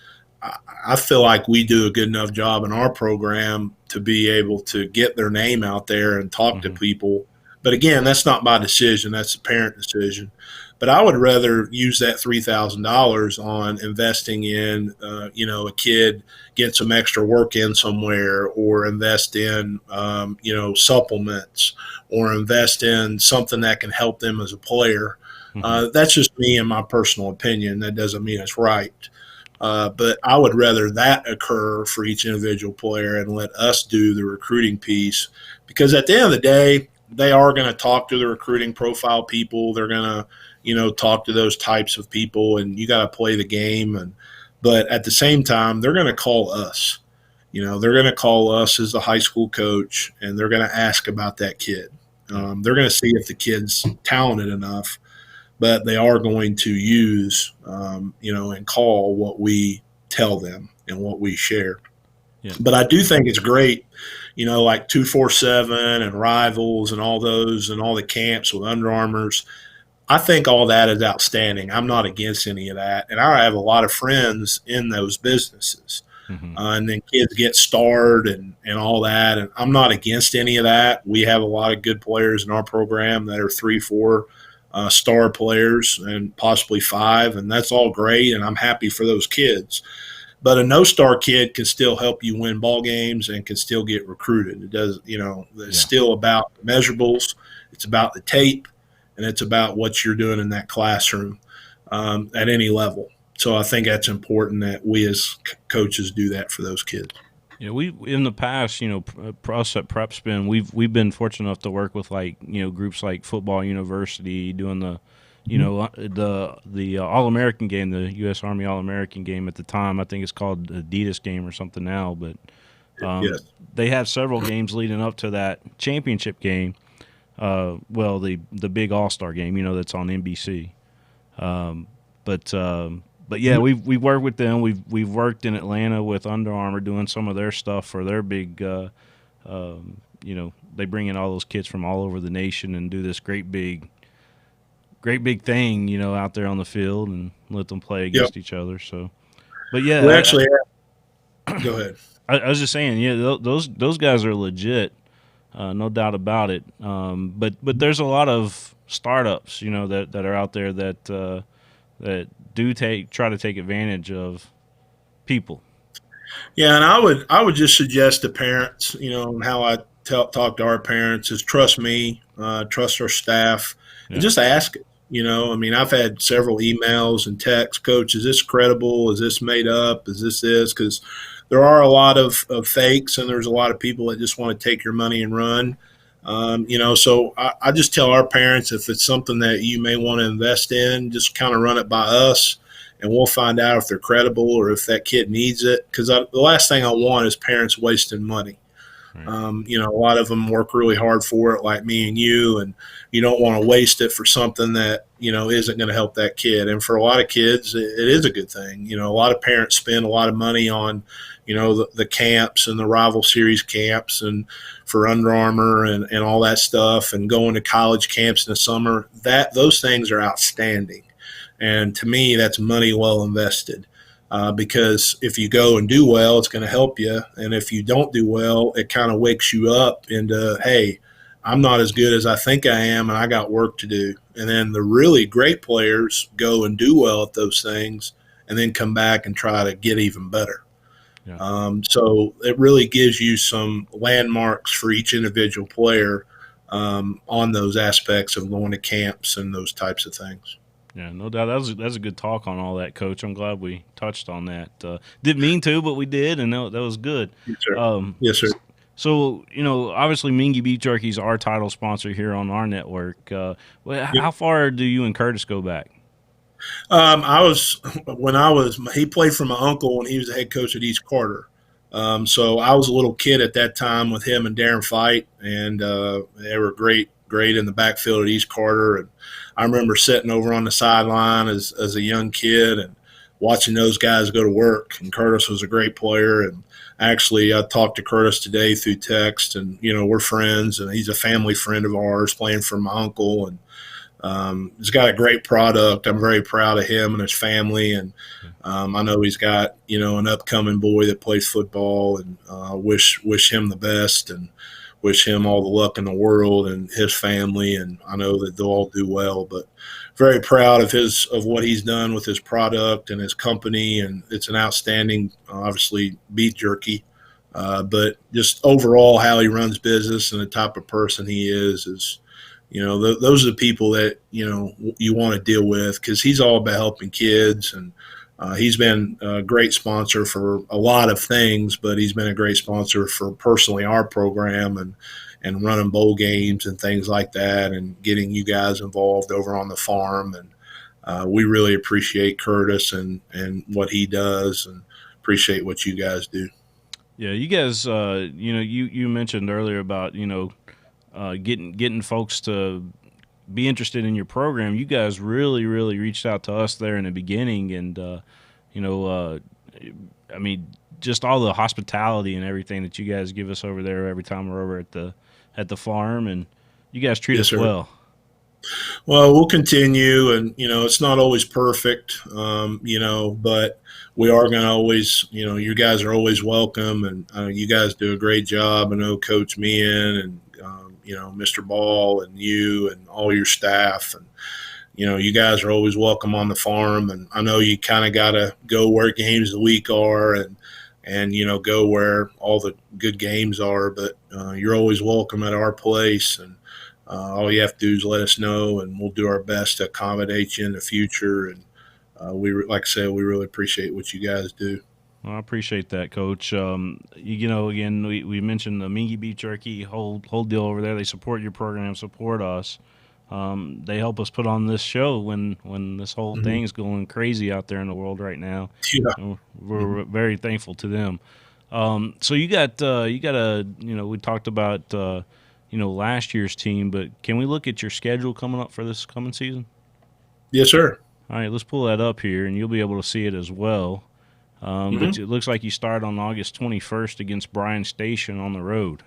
A: I feel like we do a good enough job in our program to be able to get their name out there and talk to people. But again, that's not my decision. That's the parent decision. But I would rather use that $3,000 on investing in, a kid getting some extra work in somewhere, or invest in, supplements, or invest in something that can help them as a player. That's just me and my personal opinion. That doesn't mean it's right. But I would rather that occur for each individual player and let us do the recruiting piece, because at the end of the day, they are going to talk to the recruiting profile people. They're going to, talk to those types of people, and you got to play the game. But at the same time, they're going to call us. They're going to call us as the high school coach, and they're going to ask about that kid. They're going to see if the kid's talented enough. but they are going to use, and call what we tell them and what we share.
B: Yeah.
A: But I do think it's great, like 247 and Rivals and all those and all the camps with Under Armours. I think all that is outstanding. I'm not against any of that. And I have a lot of friends in those businesses.
B: Mm-hmm.
A: And then kids get starred and all that. And I'm not against any of that. We have a lot of good players in our program that are 3, 4 star players and possibly 5. And that's all great. And I'm happy for those kids. But a no-star kid can still help you win ball games and can still get recruited. It does, it's still about measurables. It's about the tape, and it's about what you're doing in that classroom at any level. So I think that's important that we as coaches do that for those kids.
B: Yeah, we in the past, us at PrepSpin, we've been fortunate enough to work with groups like Football University doing the the All-American game, the U.S. Army All-American game at the time. I think it's called Adidas game or something now, but
A: Yes.
B: they had several games leading up to that championship game. The big All-Star game, that's on NBC. But yeah, we've worked with them. We've worked in Atlanta with Under Armour doing some of their stuff for their big. They bring in all those kids from all over the nation and do this great big thing, out there on the field and let them play against each other. So, but yeah,
A: we actually go ahead.
B: I was just saying, yeah, those guys are legit, no doubt about it. But there's a lot of startups, that are out there that do try to take advantage of people.
A: Yeah, and I would just suggest to parents, how I talk to our parents is trust me, trust our staff, and just ask it. I've had several emails and texts, Coach, is this credible? Is this made up? Is this? Because there are a lot of fakes, and there's a lot of people that just want to take your money and run. So I just tell our parents, if it's something that you may want to invest in, just kind of run it by us, and we'll find out if they're credible or if that kid needs it. Because the last thing I want is parents wasting money. Right. A lot of them work really hard for it, like me and you, and you don't want to waste it for something that, isn't going to help that kid. And for a lot of kids, it is a good thing. A lot of parents spend a lot of money on, the camps and the Rival Series camps and for Under Armour and all that stuff, and going to college camps in the summer. Those things are outstanding. And to me, that's money well invested. Because if you go and do well, it's going to help you. And if you don't do well, it kind of wakes you up into, hey, I'm not as good as I think I am, and I got work to do. And then the really great players go and do well at those things and then come back and try to get even better. Yeah. So it really gives you some landmarks for each individual player on those aspects of going to camps and those types of things.
B: Yeah, no doubt. That's a good talk on all that, Coach. I'm glad we touched on that. Didn't mean to, but we did, and that was good.
A: Yes, sir. Yes, sir.
B: So, obviously Mingy Beef Jerky is our title sponsor here on our network. How far do you and Curtis go back?
A: He played for my uncle when he was the head coach at East Carter. So I was a little kid at that time with him and Darren Fight, and they were great in the backfield at East Carter. And I remember sitting over on the sideline as a young kid and watching those guys go to work. And Curtis was a great player. And actually, I talked to Curtis today through text, and we're friends. And he's a family friend of ours, playing for my uncle. And he's got a great product. I'm very proud of him and his family. And I know he's got an upcoming boy that plays football, and wish him the best and wish him all the luck in the world and his family. And I know that they'll all do well, but very proud of what he's done with his product and his company. And it's an outstanding, obviously, beef jerky. But just overall how he runs business and the type of person he is, those are the people that, you want to deal with, because he's all about helping kids. And he's been a great sponsor for a lot of things, but he's been a great sponsor for personally our program and running bowl games and things like that, and getting you guys involved over on the farm. And we really appreciate Curtis and what he does, and appreciate what you guys do.
B: Yeah, you guys, you mentioned earlier about, getting folks to be interested in your program, you guys really, really reached out to us there in the beginning, and you know, I mean, just all the hospitality and everything that you guys give us over there every time we're over at the farm, and you guys treat
A: Yes,
B: us
A: sir.
B: well.
A: Well, we'll continue, and it's not always perfect, but we are going to always, you guys are always welcome, and you guys do a great job. I know Coach Meehan and Mr. Ball and you and all your staff, and you guys are always welcome on the farm. And I know you kind of got to go where games of the week are, and go where all the good games are, but you're always welcome at our place. And all you have to do is let us know, and we'll do our best to accommodate you in the future. And like I said, we really appreciate what you guys do.
B: Well, I appreciate that, Coach. Again, we mentioned the Mingy Beef Jerky whole deal over there. They support your program, support us. They help us put on this show when this whole
A: Mm-hmm.
B: thing's going crazy out there in the world right now.
A: Yeah.
B: And we're very thankful to them. So you got a we talked about last year's team, but can we look at your schedule coming up for this coming season?
A: Yes, sir.
B: All right, let's pull that up here, and you'll be able to see it as well. But it looks like you start on August 21st against Bryan Station on the road.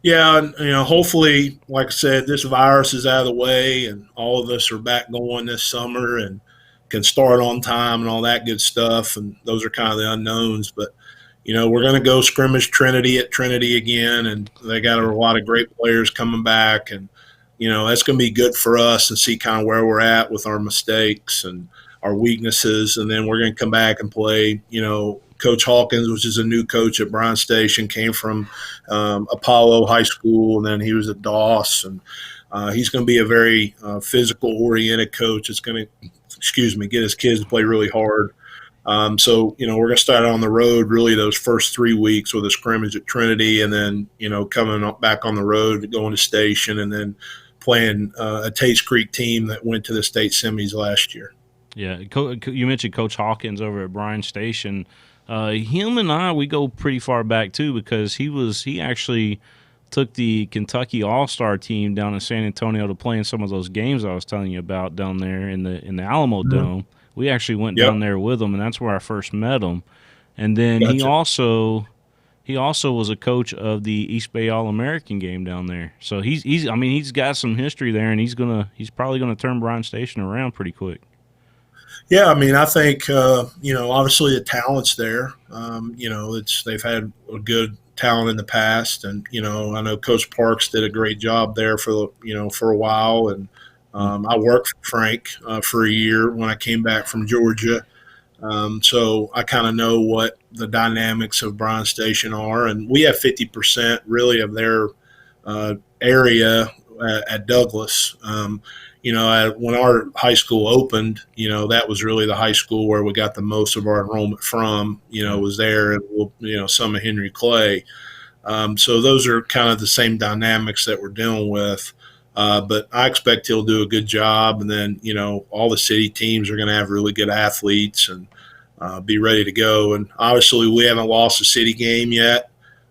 A: Yeah, and hopefully, like I said, this virus is out of the way, and all of us are back going this summer and can start on time and all that good stuff. And those are kind of the unknowns. But we're going to go scrimmage Trinity at Trinity again, and they got a lot of great players coming back, and that's going to be good for us and see kind of where we're at with our mistakes and our weaknesses. And then we're going to come back and play, Coach Hawkins, which is a new coach at Bryan Station, came from Apollo High School, and then he was at Doss. And he's going to be a very physical-oriented coach. It's going to, get his kids to play really hard. So we're going to start on the road really those first 3 weeks with a scrimmage at Trinity, and then, coming back on the road, going to Station, and then playing a Tates Creek team that went to the state semis last year.
B: Yeah, you mentioned Coach Hawkins over at Bryan Station. Him and I, we go pretty far back too, because he actually took the Kentucky All-Star team down in San Antonio to play in some of those games I was telling you about down there in the Alamo Dome. We actually went down there with him, and that's where I first met him. And then he also was a coach of the East Bay All-American game down there. So he's got some history there, and he's probably gonna turn Bryan Station around pretty quick.
A: Yeah, I think obviously the talent's there. They've had a good talent in the past, and I know Coach Parks did a great job there for a while, and I worked for Frank for a year when I came back from Georgia. So I kind of know what the dynamics of Bryan Station are, and we have 50% really of their area at Douglas. When our high school opened, that was really the high school where we got the most of our enrollment from, was there, and some of Henry Clay. So those are kind of the same dynamics that we're dealing with. But I expect he'll do a good job. And then, all the city teams are going to have really good athletes and be ready to go. And obviously we haven't lost a city game yet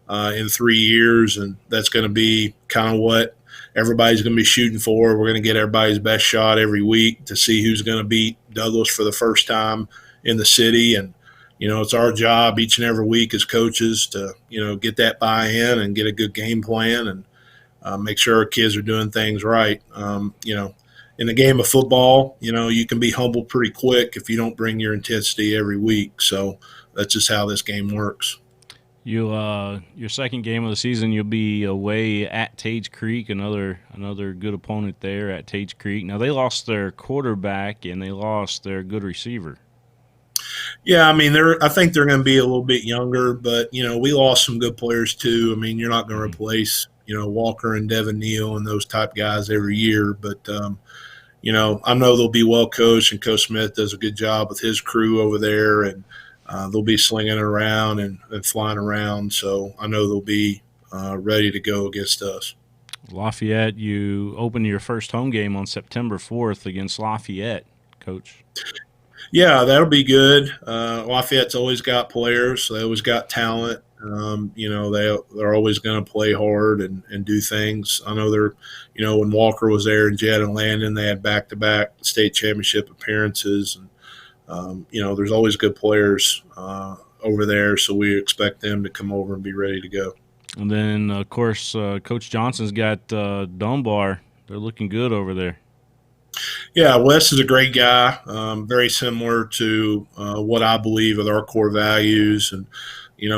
A: in 3 years. And that's going to be kind of what everybody's going to be shooting for. We're going to get everybody's best shot every week to see who's going to beat Douglas for the first time in the city. And, it's our job each and every week as coaches to, get that buy-in and get a good game plan and make sure our kids are doing things right. In the game of football, you can be humbled pretty quick if you don't bring your intensity every week. So that's just how this game works.
B: Your second game of the season, you'll be away at Tates Creek, another good opponent there at Tates Creek. Now, they lost their quarterback and they lost their good receiver.
A: Yeah, I think they're going to be a little bit younger, but, we lost some good players too. You're not going to replace, Walker and Devin Neal and those type guys every year. But, I know they'll be well coached, and Coach Smith does a good job with his crew over there, and they'll be slinging it around and flying around. So I know they'll be ready to go against us.
B: Lafayette, you open your first home game on September 4th against Lafayette, Coach.
A: Yeah, that'll be good. Lafayette's always got players. So they always got talent. They're always going to play hard and do things. I know when Walker was there and Jed and Landon, they had back-to-back state championship appearances. And, there's always good players over there, so we expect them to come over and be ready to go.
B: And then, of course, Coach Johnson's got Dunbar. They're looking good over there.
A: Yeah, Wes is a great guy, very similar to what I believe are our core values. And,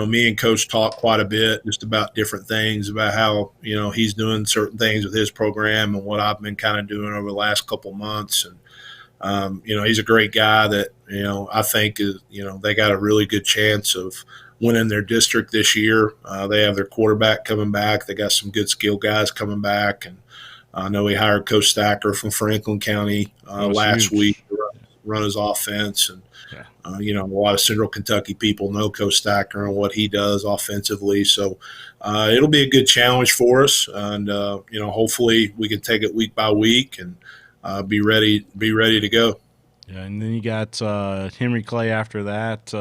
A: me and Coach talk quite a bit just about different things, about how, he's doing certain things with his program and what I've been kind of doing over the last couple months. And, he's a great guy that, I think is, they got a really good chance of winning their district this year. They have their quarterback coming back. They got some good skill guys coming back. And I know he hired Coach Stacker from Franklin County last week to run his offense. And, a lot of Central Kentucky people know Coach Stacker and what he does offensively. So it'll be a good challenge for us. And, hopefully we can take it week by week and be ready to go.
B: Yeah, and then you got Henry Clay after that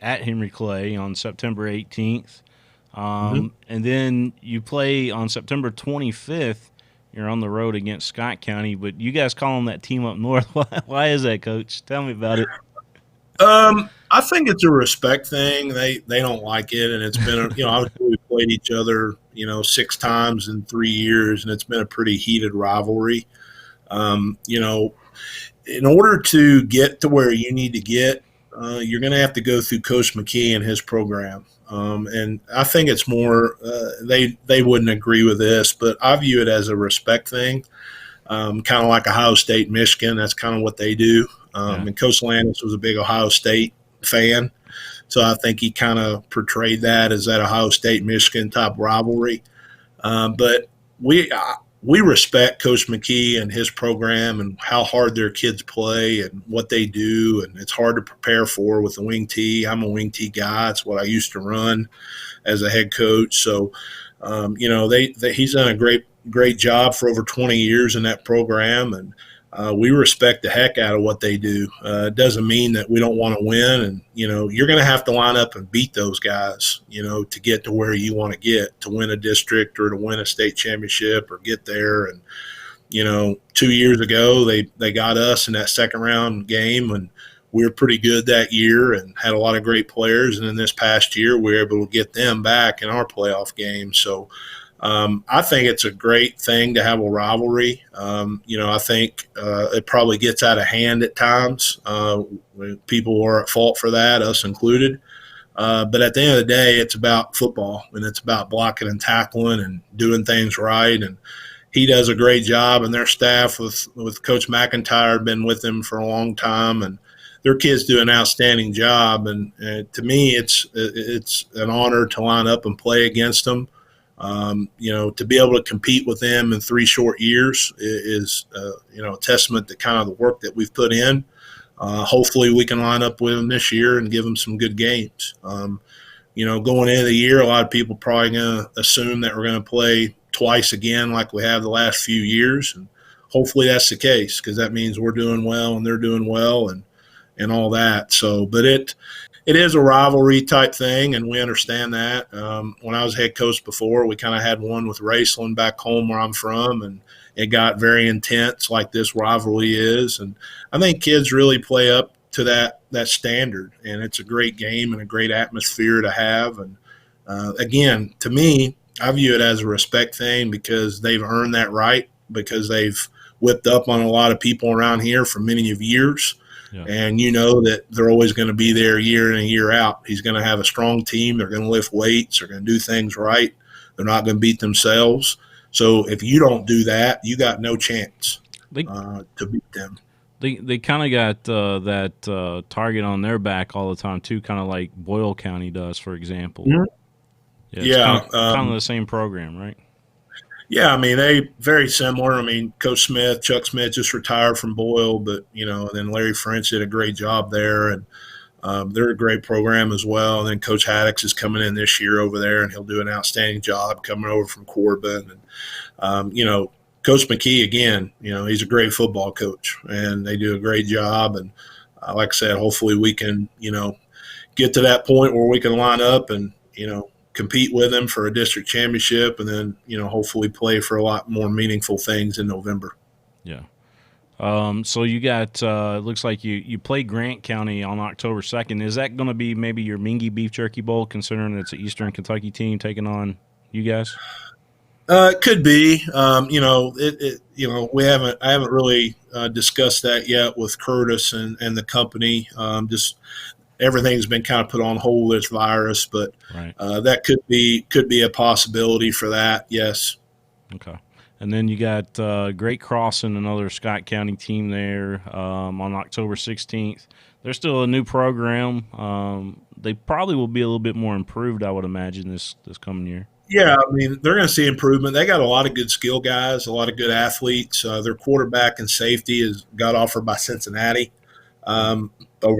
B: at Henry Clay on September 18th. And then you play on September 25th. You're on the road against Scott County, but you guys call them that team up north. Why is that, Coach? Tell me about it.
A: I think it's a respect thing. They don't like it, and it's been obviously we played each other 6 times in 3 years, and it's been a pretty heated rivalry. In order to get to where you need to get, you're going to have to go through Coach McKee and his program. And I think it's more they wouldn't agree with this, but I view it as a respect thing, kind of like Ohio State, Michigan. That's kind of what they do. And Coach Landis was a big Ohio State fan, so I think he kind of portrayed that as that Ohio State, Michigan type rivalry. But we respect Coach McKee and his program and how hard their kids play and what they do, and it's hard to prepare for with the wing tee. I'm a wing tee guy. It's what I used to run as a head coach. So, he's done a great job for over 20 years in that program, and we respect the heck out of what they do. It doesn't mean that we don't want to win, and you're going to have to line up and beat those guys, to get to where you want to get, to win a district or to win a state championship or get there. And 2 years ago they got us in that second round game, and we were pretty good that year and had a lot of great players. And then this past year we were able to get them back in our playoff game. So I think it's a great thing to have a rivalry. I think it probably gets out of hand at times. People are at fault for that, us included. But at the end of the day, it's about football, and it's about blocking and tackling and doing things right. And he does a great job, and their staff with Coach McIntyre have been with him for a long time, and their kids do an outstanding job. And to me, it's an honor to line up and play against them. To be able to compete with them in 3 short years is a testament to kind of the work that we've put in. Hopefully we can line up with them this year and give them some good games. Going into the year, a lot of people probably going to assume that we're going to play twice again like we have the last few years. And hopefully that's the case, because that means we're doing well and they're doing well and all that. So, but it is a rivalry type thing, and we understand that. When I was head coach before, we kind of had one with Raceland back home where I'm from, and it got very intense like this rivalry is. And I think kids really play up to that standard, and it's a great game and a great atmosphere to have. And again, to me, I view it as a respect thing because they've earned that right, because they've whipped up on a lot of people around here for many years. Yeah. And that they're always going to be there year in and year out. He's going to have a strong team. They're going to lift weights. They're going to do things right. They're not going to beat themselves. So if you don't do that, you got no chance to beat them.
B: They kind of got that target on their back all the time too, kind of like Boyle County does, for example.
A: Mm-hmm. Yeah,
B: kind of the same program, right?
A: Yeah, I mean, they very similar. I mean, Chuck Smith just retired from Boyle, but, and then Larry French did a great job there, and they're a great program as well. And then Coach Haddix is coming in this year over there, and he'll do an outstanding job coming over from Corbin. And, Coach McKee, again, he's a great football coach, and they do a great job. And like I said, hopefully we can, get to that point where we can line up and, compete with them for a district championship, and then hopefully play for a lot more meaningful things in November.
B: Yeah. So you got it looks like you play Grant County on October 2nd. Is that going to be maybe your Mingy Beef Jerky Bowl, considering it's an Eastern Kentucky team taking on you guys?
A: It could be. I haven't really discussed that yet with Curtis and the company. Just everything's been kind of put on hold with this virus, but
B: Right.
A: that could be a possibility for that. Yes.
B: Okay. And then you got Great Crossing, another Scott County team there on October 16th. They're still a new program. They probably will be a little bit more improved, I would imagine, this coming year.
A: Yeah, I mean, they're going to see improvement. They got a lot of good skill guys, a lot of good athletes. Their quarterback and safety got offered by Cincinnati over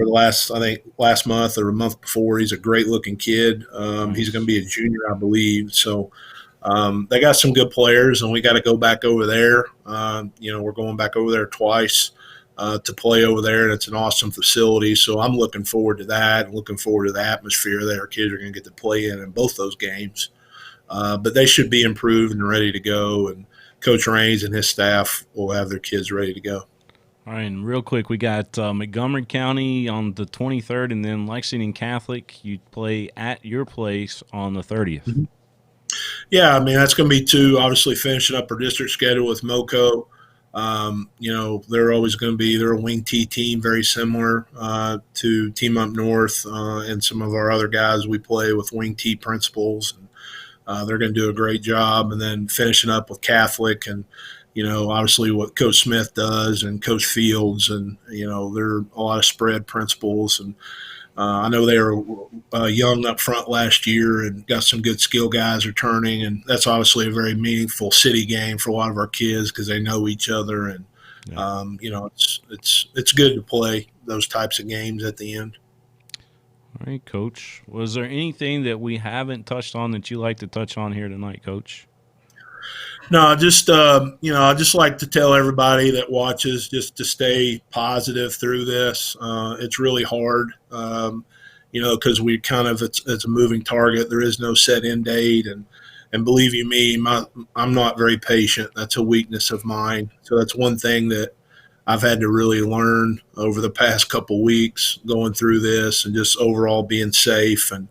A: the last month or a month before. He's a great-looking kid.
B: Nice.
A: He's going to be a junior, I believe. So they got some good players, and we got to go back over there. We're going back over there twice to play over there, and it's an awesome facility. So I'm looking forward to that and looking forward to the atmosphere that our kids are going to get to play in both those games. But they should be improved and ready to go, and Coach Raines and his staff will have their kids ready to go.
B: All right, and real quick, we got Montgomery County on the 23rd, and then Lexington Catholic. You play at your place on the 30th.
A: Mm-hmm. Yeah, I mean, that's going to be two, obviously finishing up our district schedule with MoCo. They're always going to be – they're a wing T team, very similar to Team Up North and some of our other guys we play with wing T principals. They're going to do a great job. And then finishing up with Catholic and, obviously what Coach Smith does and Coach Fields. And, they're a lot of spread principles. And I know they were young up front last year and got some good skill guys returning. And that's obviously a very meaningful city game for a lot of our kids because they know each other. And, it's good to play those types of games at the end.
B: All right, Coach. Was there anything that we haven't touched on that you like to touch on here tonight, Coach?
A: No, I just like to tell everybody that watches just to stay positive through this. It's really hard, because we kind of it's a moving target. There is no set end date, and believe you me, I'm not very patient. That's a weakness of mine. So that's one thing that I've had to really learn over the past couple weeks going through this and just overall being safe. And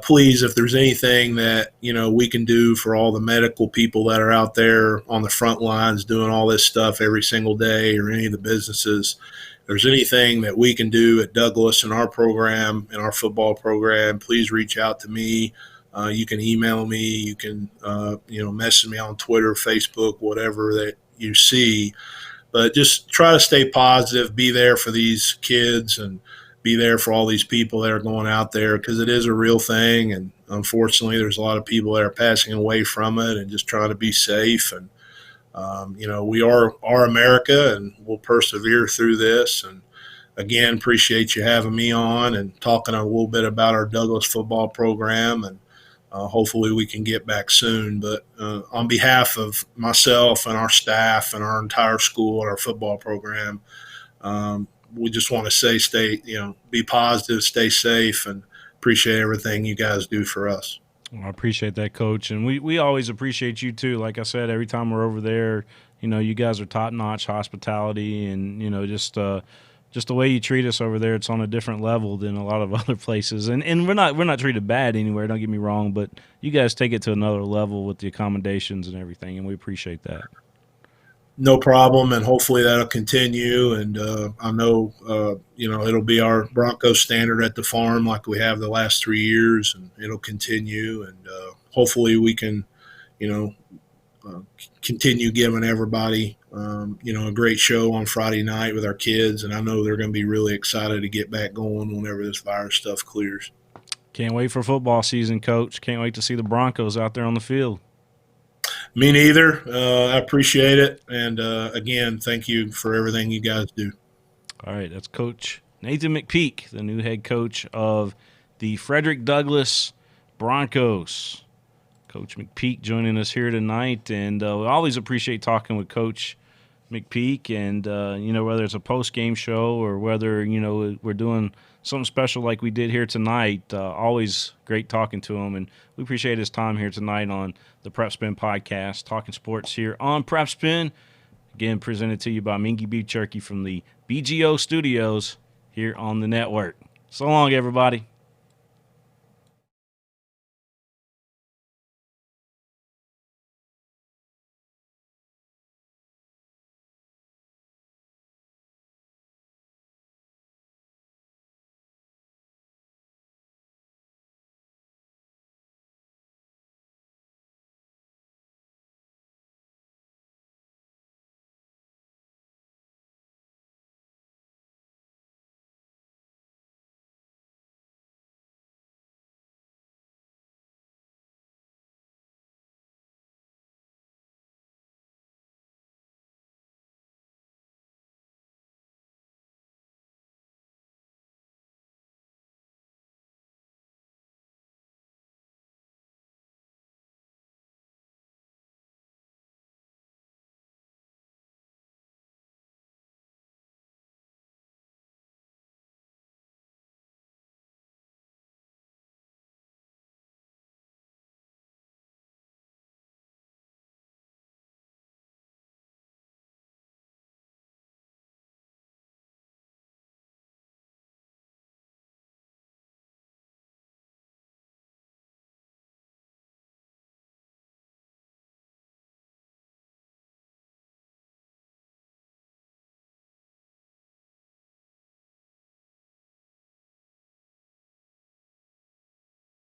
A: please, if there's anything that, we can do for all the medical people that are out there on the front lines doing all this stuff every single day, or any of the businesses, if there's anything that we can do at Douglas in our program, in our football program, please reach out to me. You can email me. You can, message me on Twitter, Facebook, whatever that you see. But just try to stay positive, be there for these kids, and be there for all these people that are going out there, because it is a real thing. And unfortunately, there's a lot of people that are passing away from it, and just trying to be safe. And, we are America, and we'll persevere through this. And again, appreciate you having me on and talking a little bit about our Douglas football program. And hopefully we can get back soon. But on behalf of myself and our staff and our entire school and our football program, we just want to say, be positive, stay safe, and appreciate everything you guys do for us.
B: Well, I appreciate that, Coach. And we always appreciate you too. Like I said, every time we're over there, you guys are top-notch hospitality, and, just the way you treat us over there, it's on a different level than a lot of other places. And we're not treated bad anywhere, don't get me wrong, but you guys take it to another level with the accommodations and everything, and we appreciate that.
A: No problem, and hopefully that'll continue. And I know, it'll be our Broncos standard at the farm like we have the last 3 years, and it'll continue. And hopefully we can, continue giving everybody, a great show on Friday night with our kids. And I know they're going to be really excited to get back going whenever this virus stuff clears.
B: Can't wait for football season, Coach. Can't wait to see the Broncos out there on the field.
A: Me neither. I appreciate it. And, again, thank you for everything you guys do.
B: All right, that's Coach Nathan McPeek, the new head coach of the Frederick Douglass Broncos. Coach McPeek joining us here tonight, and we always appreciate talking with Coach. McPeek, and whether it's a post-game show or whether we're doing something special like we did here tonight, always great talking to him, and we appreciate his time here tonight on the PrepSpin podcast, talking sports here on PrepSpin. Again, presented to you by Mingy Beef Jerky from the BGO Studios here on the network. So long, everybody.